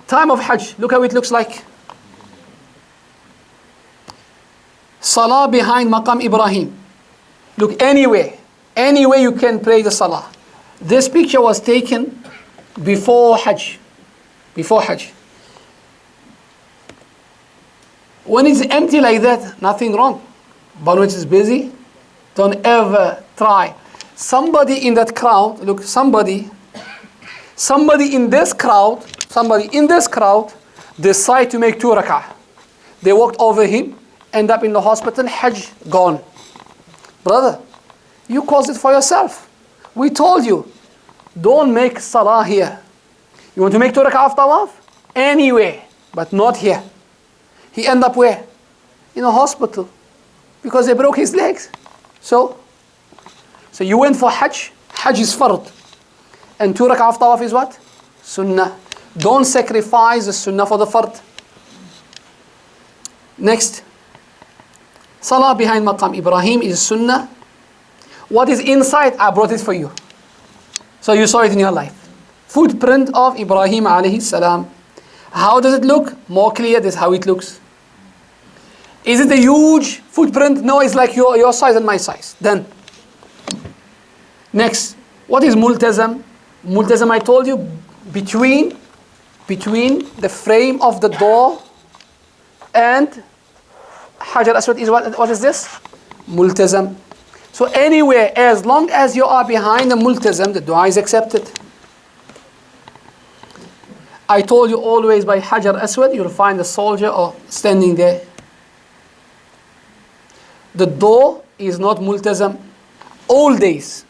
Time of Hajj, look how it looks like. Salah behind Maqam Ibrahim. Look, anywhere you can pray the Salah. This picture was taken before Hajj. When it's empty like that, nothing wrong. But when it's busy, don't ever try. Somebody in that crowd, look, somebody in this crowd decide to make 2 rak'ah. They walked over him, end up in the hospital, Hajj gone. Brother, you caused it for yourself. We told you, don't make salah here. You want to make 2 rak'ah of tawaf? Anywhere, but not here. He end up where? In a hospital. Because they broke his legs. So you went for Hajj. Hajj is fard. And 2 rak'ah of tawaf is what? Sunnah. Don't sacrifice the sunnah for the fard. Next. Salah behind Maqam Ibrahim is sunnah. What is inside? I brought it for you. So you saw it in your life. Footprint of Ibrahim alayhi salam. How does it look? More clear, this is how it looks. Is it a huge footprint? No, it's like your size and my size. Then, next, what is multazam? Multazam, I told you, between the frame of the door and Hajar Aswad is what is this? Multazam. So anywhere, as long as you are behind the multazam, the dua is accepted. I told you always by Hajar Aswad, you'll find the soldier standing there. The door is not multazam. All days,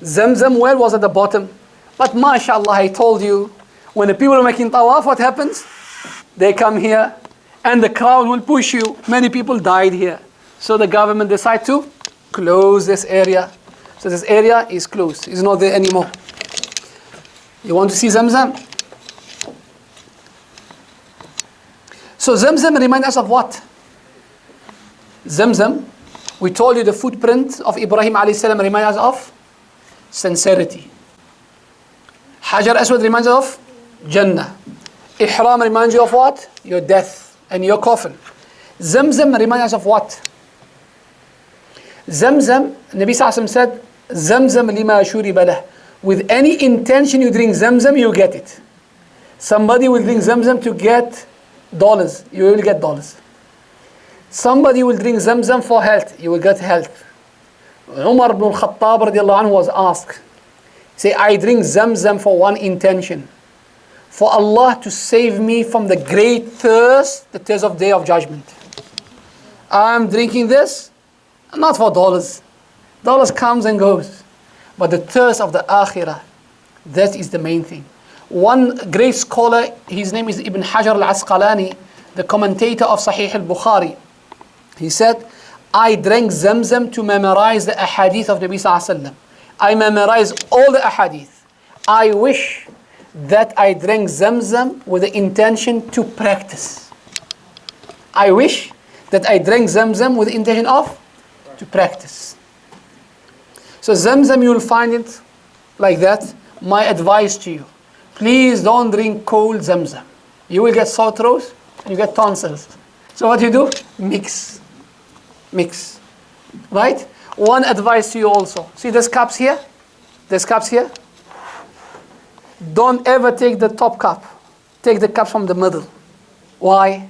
Zamzam well was at the bottom. But mashallah, I told you, when the people are making tawaf, what happens? They come here, and the crowd will push you. Many people died here. So the government decided to close this area. So this area is closed. It's not there anymore. You want to see Zamzam? So Zamzam reminds us of what? Zamzam, we told you the footprint of Ibrahim alayhi salam reminds us of sincerity. Hajar Aswad reminds us of Jannah. Ihram reminds you of what? Your death and your coffin. Zamzam reminds us of what? Zamzam, Nabi Sallallahu said, Zamzam lima shuriba lah. With any intention you drink Zamzam, you get it. Somebody will drink Zamzam to get dollars, you will get dollars. Somebody will drink Zamzam for health, you will get health. Umar ibn al-Khattab radiallahu anhu was asked, say, I drink Zamzam for one intention, for Allah to save me from the great thirst, the thirst of Day of Judgment. I'm drinking this, not for dollars. Dollars comes and goes. But the thirst of the Akhirah, that is the main thing. One great scholar, his name is Ibn Hajar al-Asqalani, the commentator of Sahih al-Bukhari. He said, I drank Zamzam to memorize the ahadith of Nabi Sallallahu Alaihi Wasallam. I memorized all the ahadith. I wish that I drank Zamzam with the intention to practice. I wish that I drank Zamzam with the intention of to practice. So Zamzam, you will find it like that. My advice to you, please don't drink cold Zamzam. You will get sore throat and you get tonsils. So what you do? Mix. Right? One advice to you also. See these cups here? These cups here? Don't ever take the top cup. Take the cups from the middle. Why?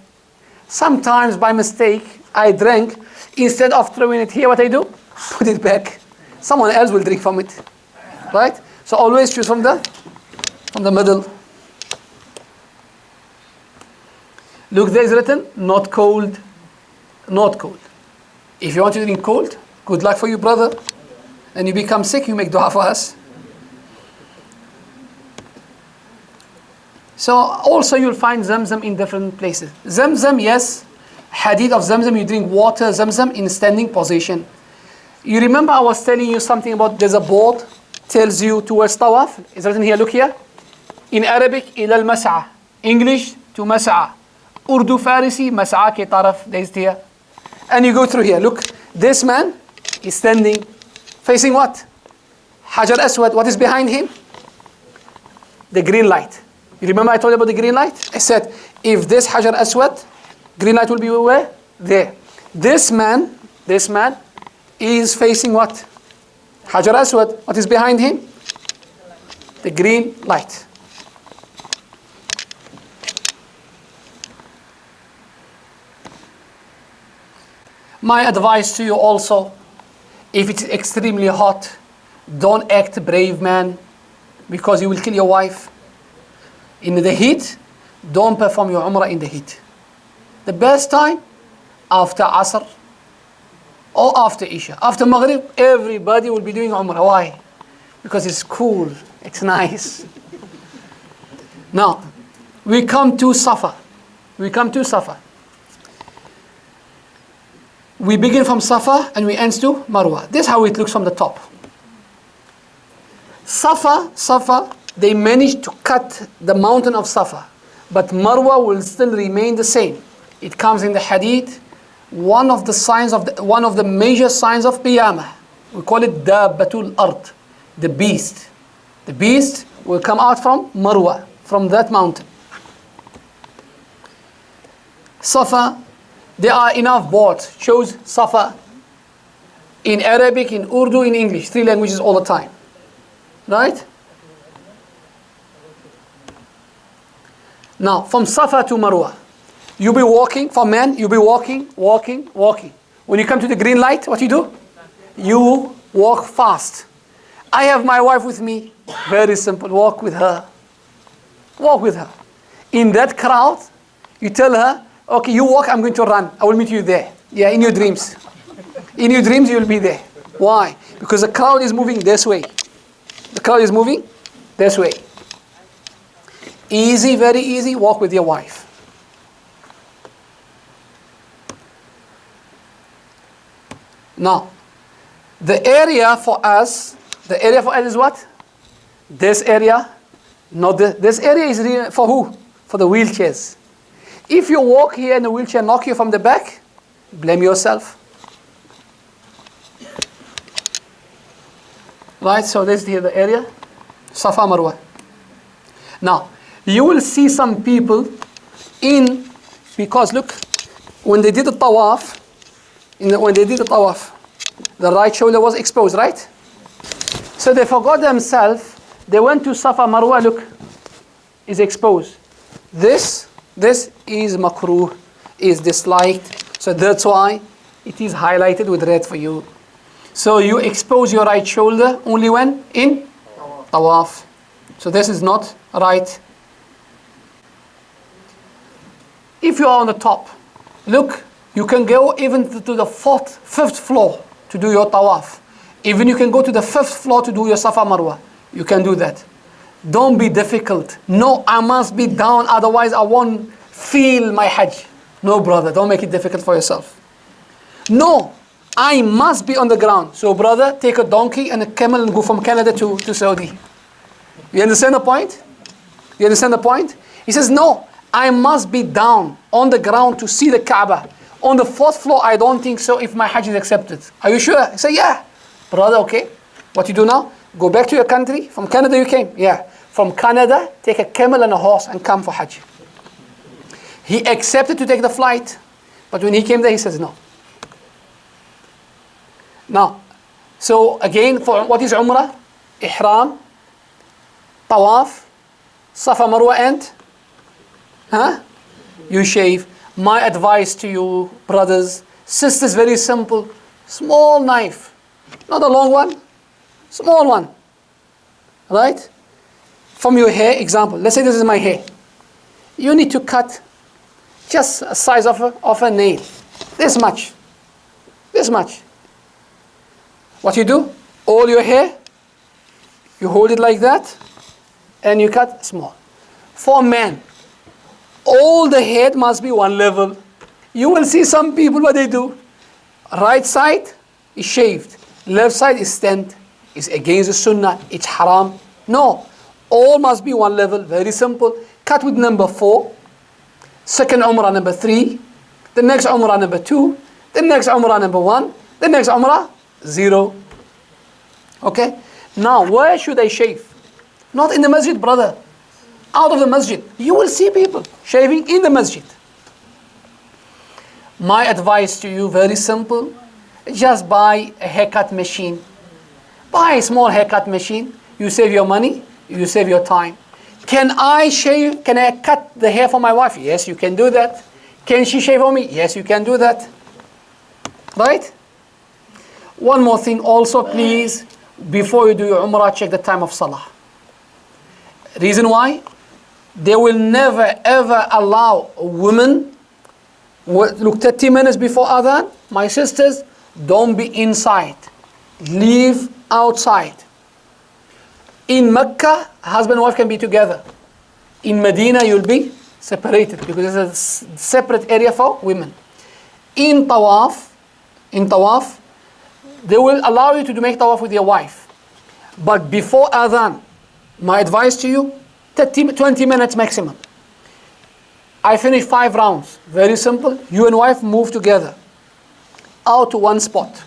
Sometimes by mistake, I drank. Instead of throwing it here, what I do? Put it back. Someone else will drink from it. Right? So always choose from the middle. Look, there is written, not cold, not cold. If you want to drink cold, good luck for you, brother. And you become sick, you make dua for us. So also you'll find Zamzam in different places. Zamzam, yes. Hadith of Zamzam, you drink water, Zamzam in standing position. You remember I was telling you something about there's a board, tells you towards tawaf. It's written here, look here. In Arabic, ila al-mas'a. English, to mas'a. Urdu Farisi, mas'a ke taraf, there's here. And you go through here, look. This man is standing, facing what? Hajar Aswad, what is behind him? The green light. You remember I told you about the green light? I said, if this Hajar Aswad, green light will be where? There. This man is facing what? Hajar Aswad. What is behind him? The green light. My advice to you also, if it's extremely hot, don't act brave, man, because you will kill your wife. In the heat, don't perform your Umrah in the heat. The best time, after Asr or after Isha. After Maghrib, everybody will be doing Umrah. Why? Because it's cool, it's nice. Now, we come to Safa. We begin from Safa and we end to Marwa. This is how it looks from the top. Safa, they managed to cut the mountain of Safa, but Marwa will still remain the same. It comes in the hadith, one of the major signs of Qiyamah. We call it Dabbatul Ard, the beast. The beast will come out from Marwa, from that mountain. Safa, there are enough boards, shows Safa in Arabic, in Urdu, in English, 3 languages all the time. Right? Now, from Safa to Marwa, you'll be walking, for men, you'll be walking. When you come to the green light, what you do? You walk fast. I have my wife with me. Very simple, walk with her. In that crowd, you tell her, okay, you walk, I'm going to run. I will meet you there. Yeah, in your dreams. In your dreams, you will be there. Why? Because the crowd is moving this way. Easy, very easy, walk with your wife. Now, the area for us is what? This area. Not this area is really for who? For the wheelchairs. If you walk here and the wheelchair knock you from the back, blame yourself. Right, so this is here the area, Safa Marwa. Now, you will see some people because look, when they did the tawaf, the right shoulder was exposed, right? So they forgot themselves, they went to Safa Marwa, look, is exposed. This is makruh, is disliked. So that's why it is highlighted with red for you. So you expose your right shoulder only when in tawaf. So this is not right. If you are on the top, look, you can go even to the fifth floor to do your tawaf. Even you can go to the 5th floor to do your Safa Marwa. You can do that. Don't be difficult. No, I must be down, otherwise I won't feel my Hajj. No, brother, don't make it difficult for yourself. No, I must be on the ground. So, brother, take a donkey and a camel and go from Canada to Saudi. You understand the point? He says, no, I must be down on the ground to see the Kaaba. On the 4th floor, I don't think so if my Hajj is accepted. Are you sure? I say, yeah. Brother, okay. What you do now? Go back to your country. From Canada you came? Yeah. From Canada, take a camel and a horse and come for Hajj. He accepted to take the flight. But when he came there, he says no. Now, so again, for what is Umrah? Ihram, Tawaf, Safa Marwa and you shave. My advice to you, brothers, sisters, very simple. Small knife. Not a long one. Small one. right? From your hair, example, let's say this is my hair. You need to cut just a size of a nail. This much. This much. What you do? All your hair, you hold it like that, and you cut small. For men, all the head must be one level. You will see some people what they do. Right side is shaved. Left side is stand. It's against the sunnah. It's haram. No. All must be one level. Very simple. Cut with number 4. Second Umrah number 3. The next Umrah number 2. The next Umrah number 1. The next Umrah 0. Okay. Now where should I shave? Not in the masjid, brother. Out of the masjid. You will see people shaving in the masjid. My advice to you, very simple. Just buy a haircut machine. Buy a small haircut machine. You save your money. You save your time. Can I shave? Can I cut the hair for my wife? Yes, you can do that. Can she shave for me? Yes, you can do that. Right? One more thing also, please. Before you do your Umrah, check the time of Salah. Reason why? They will never ever allow a woman look 30 minutes before Adhan. My sisters, don't be inside. Leave outside. In Mecca, husband and wife can be together. In Medina, you'll be separated because there's a separate area for women. In Tawaf, they will allow you to make Tawaf with your wife. But before Adhan, my advice to you, 20 minutes maximum. I finish 5 rounds. Very simple. You and wife move together. Out to one spot.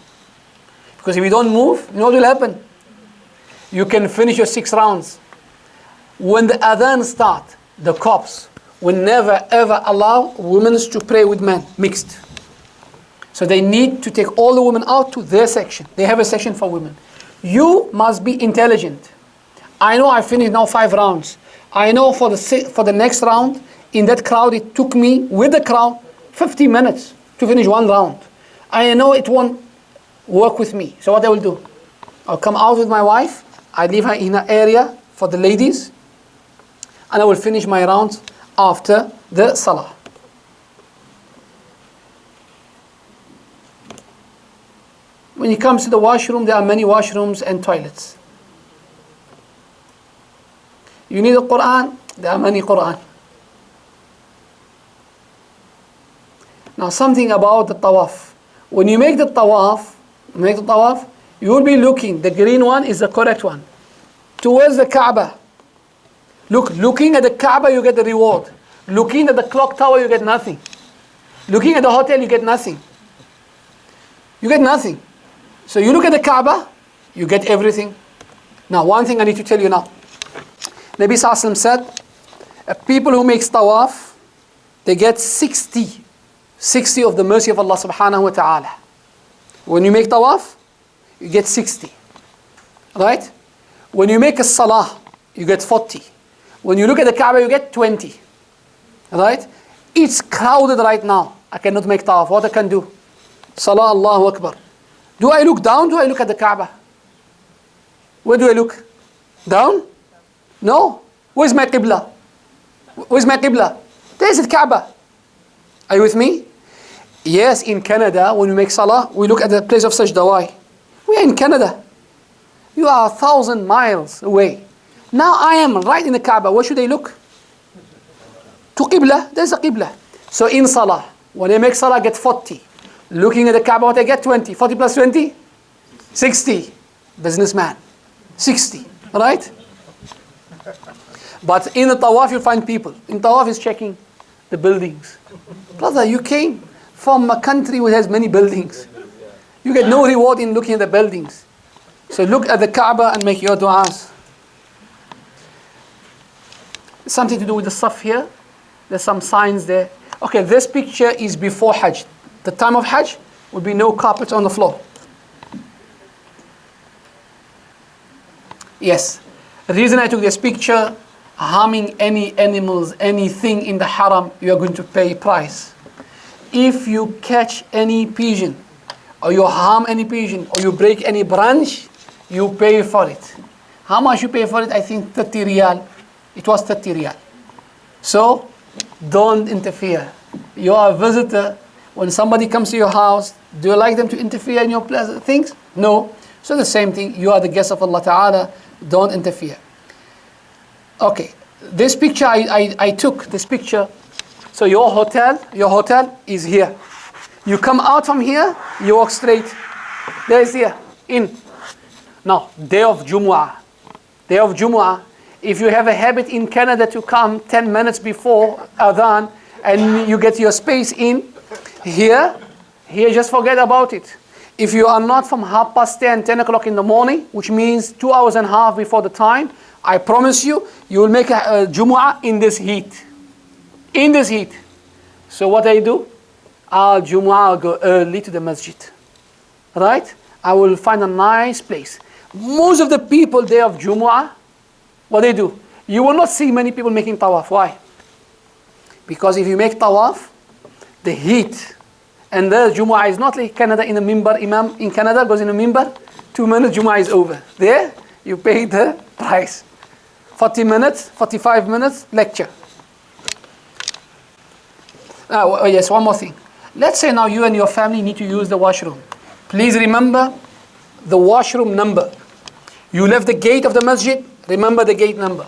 Because if you don't move, you know what will happen? You can finish your 6 rounds. When the adhan start, the cops will never ever allow women to pray with men, mixed. So they need to take all the women out to their section. They have a section for women. You must be intelligent. I know I finished now 5 rounds. I know for the next round, in that crowd, it took me, with the crowd, 50 minutes to finish 1 round. I know it won't work with me. So what I will do? I'll come out with my wife. I leave her in an area for the ladies. And I will finish my rounds after the Salah. When it comes to the washroom, there are many washrooms and toilets. You need a Quran, there are many Quran. Now something about the tawaf. When you make the tawaf, you will be looking, the green one is the correct one, towards the Kaaba. Looking at the Kaaba, you get the reward. Looking at the clock tower, you get nothing. Looking at the hotel, you get nothing. You get nothing. So you look at the Kaaba, you get everything. Now one thing I need to tell you now. Nabi Sallallahu said, people who make tawaf, they get 60 of the mercy of Allah subhanahu wa ta'ala. When you make tawaf, you get 60. Right? When you make a salah, you get 40. When you look at the Kaaba, you get 20. Right? It's crowded right now. I cannot make tawaf. What I can do? Salah, Allahu Akbar. Do I look down? Do I look at the Kaaba? Where do I look? Down? No. Where's my Qibla? Where's my Qibla? There's the Kaaba. Are you with me? Yes, in Canada, when we make Salah, we look at the place of Sajda. Why? We are in Canada. You are 1,000 miles away. Now I am right in the Kaaba. Where should I look? To Qibla. There's a Qibla. So in Salah, when I make Salah, I get 40. Looking at the Kaaba, what I get? 20. 40 plus 20? 60. Businessman. 60. Right? But in the Tawaf, you'll find people. In Tawaf is checking the buildings. Brother, you came from a country which has many buildings. You get no reward in looking at the buildings. So look at the Kaaba and make your du'as. Something to do with the Saf here. There's some signs there. Okay, this picture is before Hajj. The time of Hajj will be no carpet on the floor. Yes. The reason I took this picture, harming any animals, anything in the haram, you are going to pay price. If you catch any pigeon, or you harm any pigeon, or you break any branch, you pay for it. How much you pay for it? I think 30 riyal. It was 30 riyal. So don't interfere. You are a visitor. When somebody comes to your house, do you like them to interfere in your things? No. So the same thing, you are the guest of Allah Ta'ala, don't interfere. Okay, this picture I took, this picture. So your hotel is here. You come out from here, you walk straight. There is here, in. Now, day of Jumu'ah. Day of Jumu'ah. If you have a habit in Canada to come 10 minutes before Adhan and you get your space in, here just forget about it. If you are not from 10:30, 10 o'clock in the morning, which means 2 hours and a half before the time, I promise you, you will make a Jumu'ah in this heat. In this heat. So what I do? I'll Jumu'ah, go early to the masjid. Right? I will find a nice place. Most of the people day of Jumu'ah, what they do? You will not see many people making tawaf. Why? Because if you make tawaf, the heat, and the Jumu'ah is not like Canada in a mimbar. Imam in Canada goes in a mimbar, 2 minutes, Jumu'ah is over. There, you pay the price. 40 minutes, 45 minutes, lecture. Yes, one more thing. Let's say now you and your family need to use the washroom. Please remember the washroom number. You left the gate of the masjid, remember the gate number.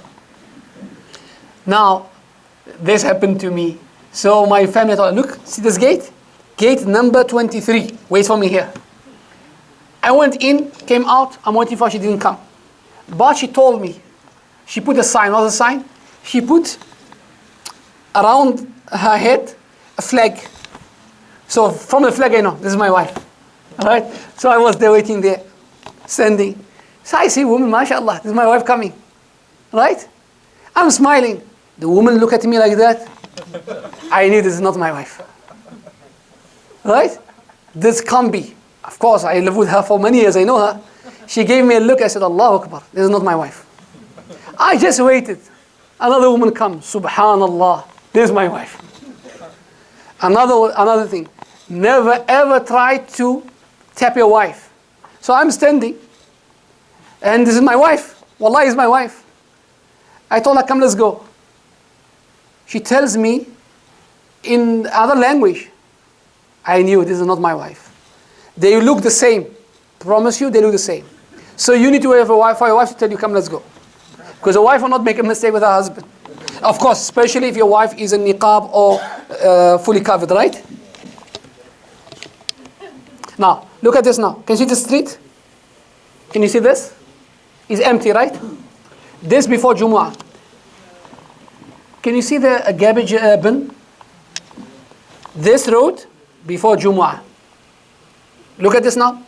Now, this happened to me. So my family thought, look, see this gate? Gate number 23. Wait for me here. I went in, came out, I'm waiting for her, she didn't come. But she told me, she put a sign. What's the sign? She put around her head a flag. So from the flag I know, this is my wife. Alright? So I was there waiting there, standing. So I see woman, mashallah, this is my wife coming. Right? I'm smiling. The woman look at me like that. I knew this is not my wife. Right? This can't be. Of course, I live with her for many years, I know her. She gave me a look, I said, Allahu Akbar, this is not my wife. I just waited. Another woman comes, Subhanallah, this is my wife. Another thing, never ever try to tap your wife. So I'm standing, and this is my wife. Wallahi, is my wife. I told her, come, let's go. She tells me in other language, I knew this is not my wife. They look the same. Promise you, they look the same. So you need to wait for your wife to tell you, come, let's go. Because a wife will not make a mistake with her husband. Of course, especially if your wife is in niqab or fully covered, right? Now, look at this now. Can you see the street? Can you see this? It's empty, right? This before Jumu'ah. Can you see the garbage bin? This road before Jumu'ah. Look at this now.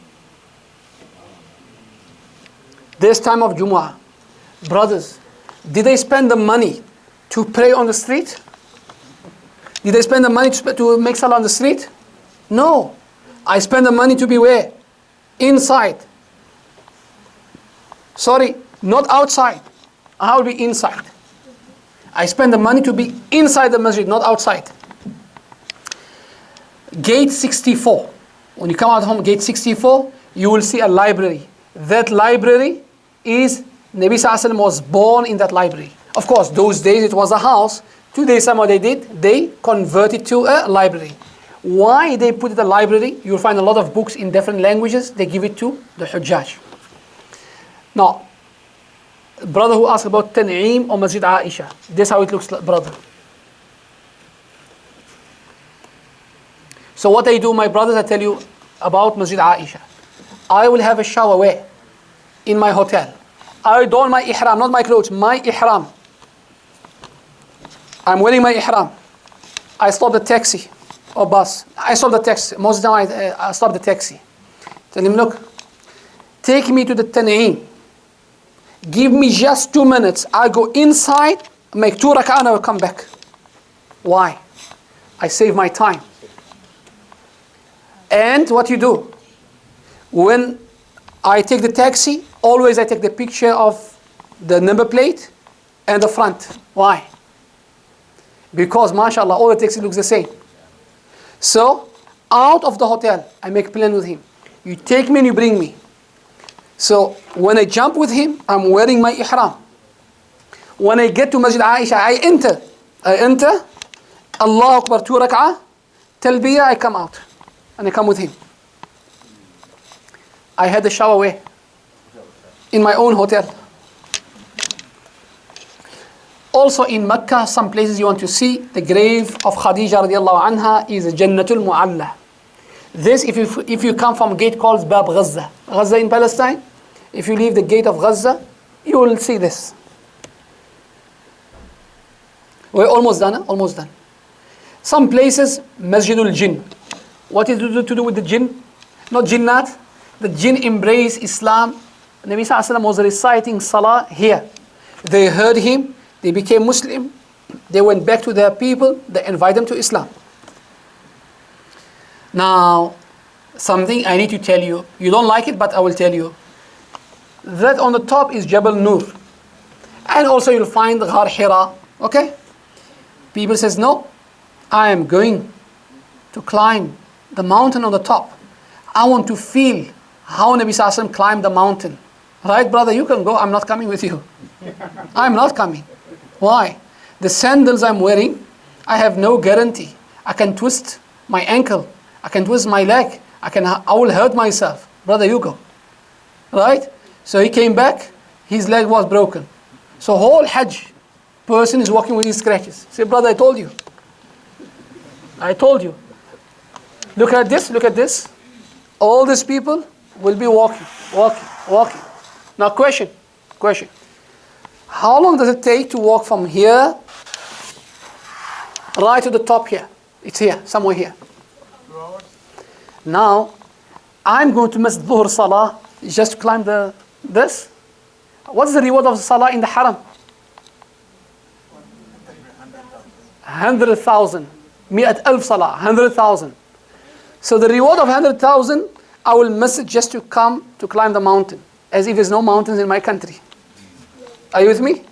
This time of Jumu'ah. Brothers, did they spend the money to pray on the street? Did they spend the money to make salah on the street? No. I spend the money to be where? Inside. Sorry, not outside. I will be inside. I spend the money to be inside the masjid, not outside. Gate 64. When you come out home, gate 64, you will see a library. That library is, Nabi Sallallahu Alaihi Wasallam was born in that library. Of course, those days it was a house. Today, somehow they converted to a library. Why they put it a library? You'll find a lot of books in different languages. They give it to the Hujjaj. Now, brother who asked about Tan'im or Masjid Aisha. This is how it looks like, brother. So what I do, my brothers, I tell you about Masjid Aisha. I will have a shower where? In my hotel. I don my ihram, not my clothes, my ihram. I'm wearing my ihram. I stop the taxi or bus. I stop the taxi. Most of the time I stop the taxi. Tell him, look, take me to the Tan'im. Give me just 2 minutes. I'll go inside, make 2 rak'ah and I will come back. Why? I save my time. And what you do? When I take the taxi, always I take the picture of the number plate and the front. Why? Because, mashallah, all the taxi looks the same. So, out of the hotel, I make plan with him. You take me and you bring me. So when I jump with him, I'm wearing my ihram. When I get to Masjid Aisha, I enter, Allah Akbar, 2 rak'ah, talbiyah, I come out. And I come with him. I had the shower where? In my own hotel. Also in Mecca, some places you want to see, the grave of Khadija radiallahu anha is Jannatul Mu'alla. This, if you come from a gate called Bab Gaza, Gaza in Palestine, if you leave the gate of Gaza, you will see this. We're almost done, huh? Almost done. Some places, Masjidul Jinn. What is it to do with the jinn? Not jinnat. The jinn embrace Islam. Nabi Sallallahu Alaihi Wasallam was reciting Salah here. They heard him, they became Muslim, they went back to their people, they invite them to Islam. Now, something I need to tell you. You don't like it, but I will tell you. That on the top is Jabal Nur. And also you'll find Ghar Hira. Okay? People says, no, I am going to climb the mountain on the top. I want to feel how Nabi Sallallahu Alaihi Wasallam climbed the mountain. Right, brother, you can go. I'm not coming with you. I'm not coming. Why? The sandals I'm wearing, I have no guarantee. I can twist my ankle. I can twist my leg. I will hurt myself. Brother, you go. Right? So he came back. His leg was broken. So whole Hajj person is walking with his scratches. Say, brother, I told you. I told you. Look at this. Look at this. All these people will be walking. Now question. How long does it take to walk from here right to the top here? It's here, somewhere here. 2 hours. Now, I'm going to miss Dhuhr Salah just to climb this. What's the reward of Salah in the Haram? 100,000. Mi'at alf Salah, 100,000. So the reward of 100,000, I will miss it just to come to climb the mountain. As if there's no mountains in my country. Are you with me?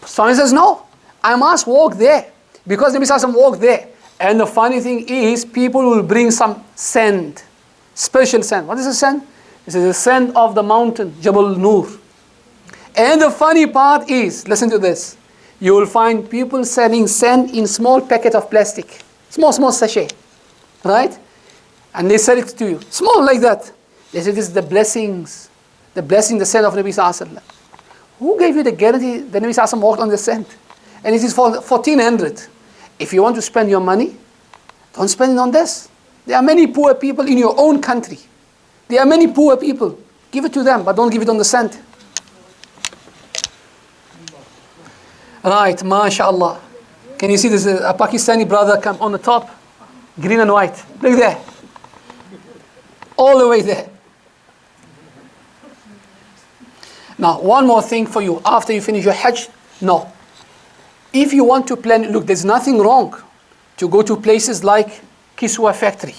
Someone says, no, I must walk there. Because Nabi Sallallahu Alaihi Wasallam walked there. And the funny thing is, people will bring some sand. Special sand. What is the sand? This is the sand of the mountain, Jabal Nur. And the funny part is, listen to this. You will find people selling sand in small packet of plastic. Small sachet. Right? And they sell it to you. Small like that. They say this is the blessings. The sand of Nabi Sallallahu Alaihi Wasallam. Who gave you the guarantee that Nabi Sallallahu Alaihi Wasallam walked on the sand? And it is for 1400. If you want to spend your money, don't spend it on this. There are many poor people in your own country. There are many poor people. Give it to them, but don't give it on the sand. Right, mashallah. Can you see this? A Pakistani brother come on the top, green and white. Look there. All the way there. Now, one more thing for you. After you finish your Hajj, no. If you want to plan, look, there's nothing wrong to go to places like Kiswa factory.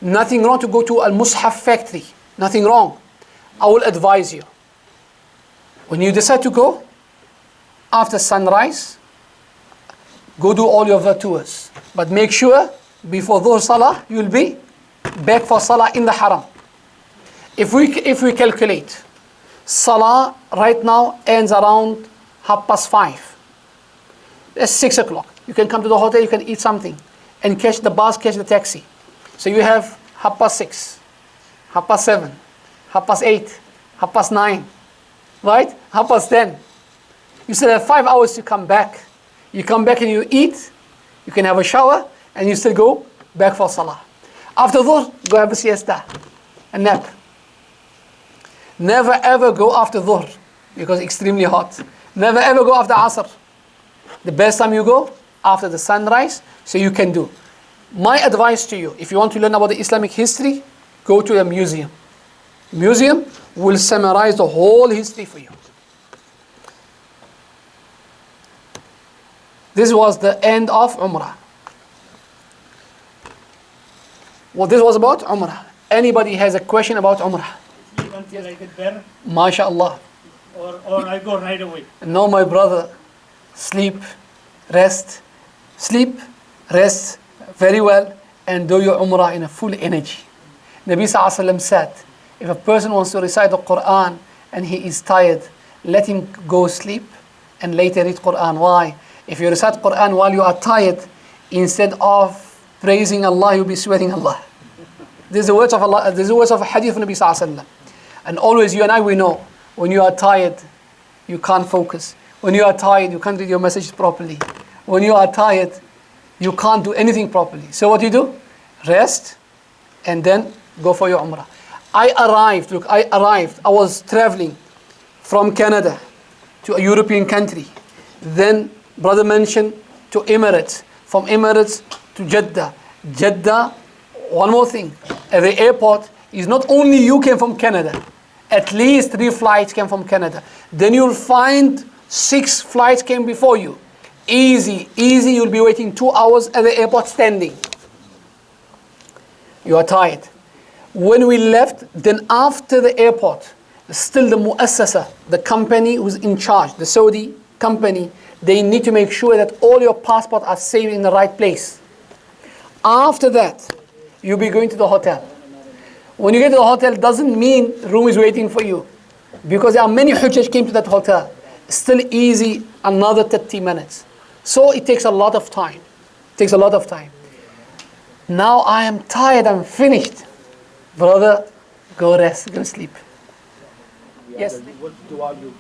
Nothing wrong to go to Al-Mushaf factory. Nothing wrong. I will advise you. When you decide to go, after sunrise, go do all your tours. But make sure, before Dhuhr Salah, you will be back for Salah in the Haram. If we calculate, Salah right now ends around 5:30. It's 6 o'clock. You can come to the hotel, you can eat something, and catch the bus, catch the taxi. So you have 6:30, 7:30, 8:30, 9:30, right? 10:30. You still have 5 hours to come back. You come back and you eat, you can have a shower, and you still go back for Salah. After Dhuhr, go have a siesta, a nap. Never ever go after Dhuhr, because it's extremely hot. Never ever go after Asr. The best time you go, after the sunrise, so you can do. My advice to you, if you want to learn about the Islamic history, go to a museum. Museum will summarize the whole history for you. This was the end of Umrah. Well, this was about Umrah. Anybody has a question about Umrah? Sleep until I get there, MashaAllah. or I go right away. No, my brother. Sleep, rest, very well, and do your Umrah in a full energy. Nabi Sallallahu Alaihi Wasallam said, If a person wants to recite the Quran and he is tired, let him go sleep and later read Quran. Why? If you recite Quran while you are tired, instead of praising Allah, you'll be swearing Allah. This is the words of Allah. This is the words of a hadith of Nabi Sallallahu Alaihi Wasallam. And always, you and I, we know, when you are tired, you can't focus. When you are tired, you can't read your messages properly. When you are tired, you can't do anything properly. So what do? Rest, and then go for your Umrah. I was traveling from Canada to a European country. Then, brother mentioned to Emirates. From Emirates to Jeddah. Jeddah, one more thing. At the airport, is not only you came from Canada. At least 3 flights came from Canada. Then you'll find 6 flights came before you. Easy, you'll be waiting 2 hours at the airport standing. You are tired. When we left, then after the airport, still the muassasa, the company who's in charge, the Saudi company, they need to make sure that all your passports are saved in the right place. After that, you'll be going to the hotel. When you get to the hotel, doesn't mean room is waiting for you. Because there are many Hujjaj came to that hotel. Still easy, another 30 minutes. So it takes a lot of time. Now I am tired, I'm finished. Brother, go rest, go sleep. Yes? What dua you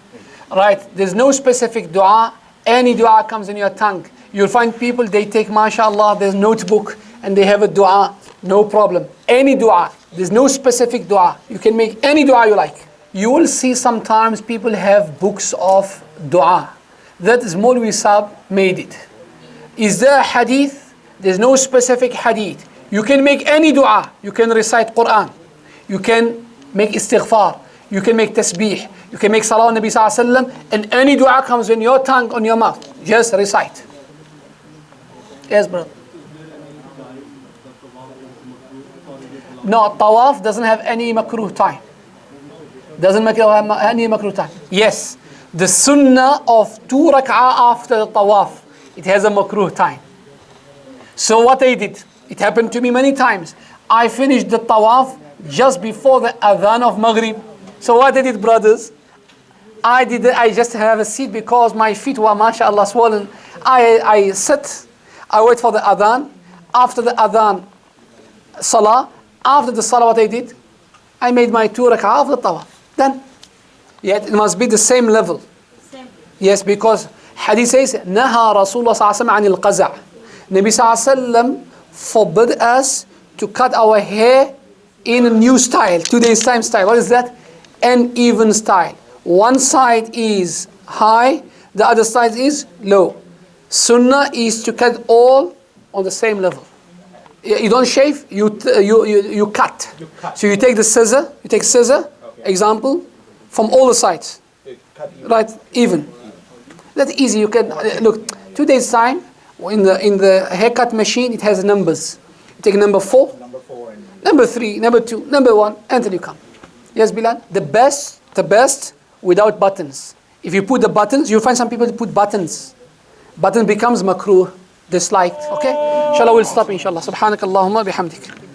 Right, there's no specific dua. Any dua comes in your tongue. You'll find people, they take, mashallah, there's notebook and they have a dua. No problem. Any dua. There's no specific dua. You can make any dua you like. You will see sometimes people have books of dua. That is Maulwi Saab made it. Is there a hadith? There's no specific hadith. You can make any dua. You can recite Quran. You can make istighfar. You can make tasbih. You can make salah on Nabi Sallallahu Alaihi Wasallam. And any dua comes in your tongue, on your mouth. Just recite. Yes, brother. No, tawaf doesn't have any makruh time. Doesn't make any makruh time. Yes, the sunnah of 2 rak'ah after the tawaf, it has a makruh time. So what I did, it happened to me many times. I finished the tawaf just before the adhan of Maghrib. So what I did, brothers, I just have a seat because my feet were, mashallah, swollen. I sit, I wait for the adhan. After the adhan, salah. After the salah, what I did, I made my 2 rak'ah of the tawaf. Then, yet it must be the same level. Yes, because hadith says, Naha Rasulullah sallallahu alaihi wasallam anil qaza'. Nabi sallallahu alaihi wasallam forbid us to cut our hair in a new style, today's time style. What is that? An even style. One side is high, the other side is low. Sunnah is to cut all on the same level. You don't shave, you cut. So you take the scissor, okay. Example, from all the sides. Right, even. That's easy. You can look. Today's time, in the haircut machine, it has numbers. You take number 4, number 3, number 2, number 1, until you come. Yes, Bilal. The best without buttons. If you put the buttons, you'll find some people put buttons. Button becomes makruh, disliked. Okay. Inshallah, we'll stop. Inshallah. Subhanakallahumma bihamdik.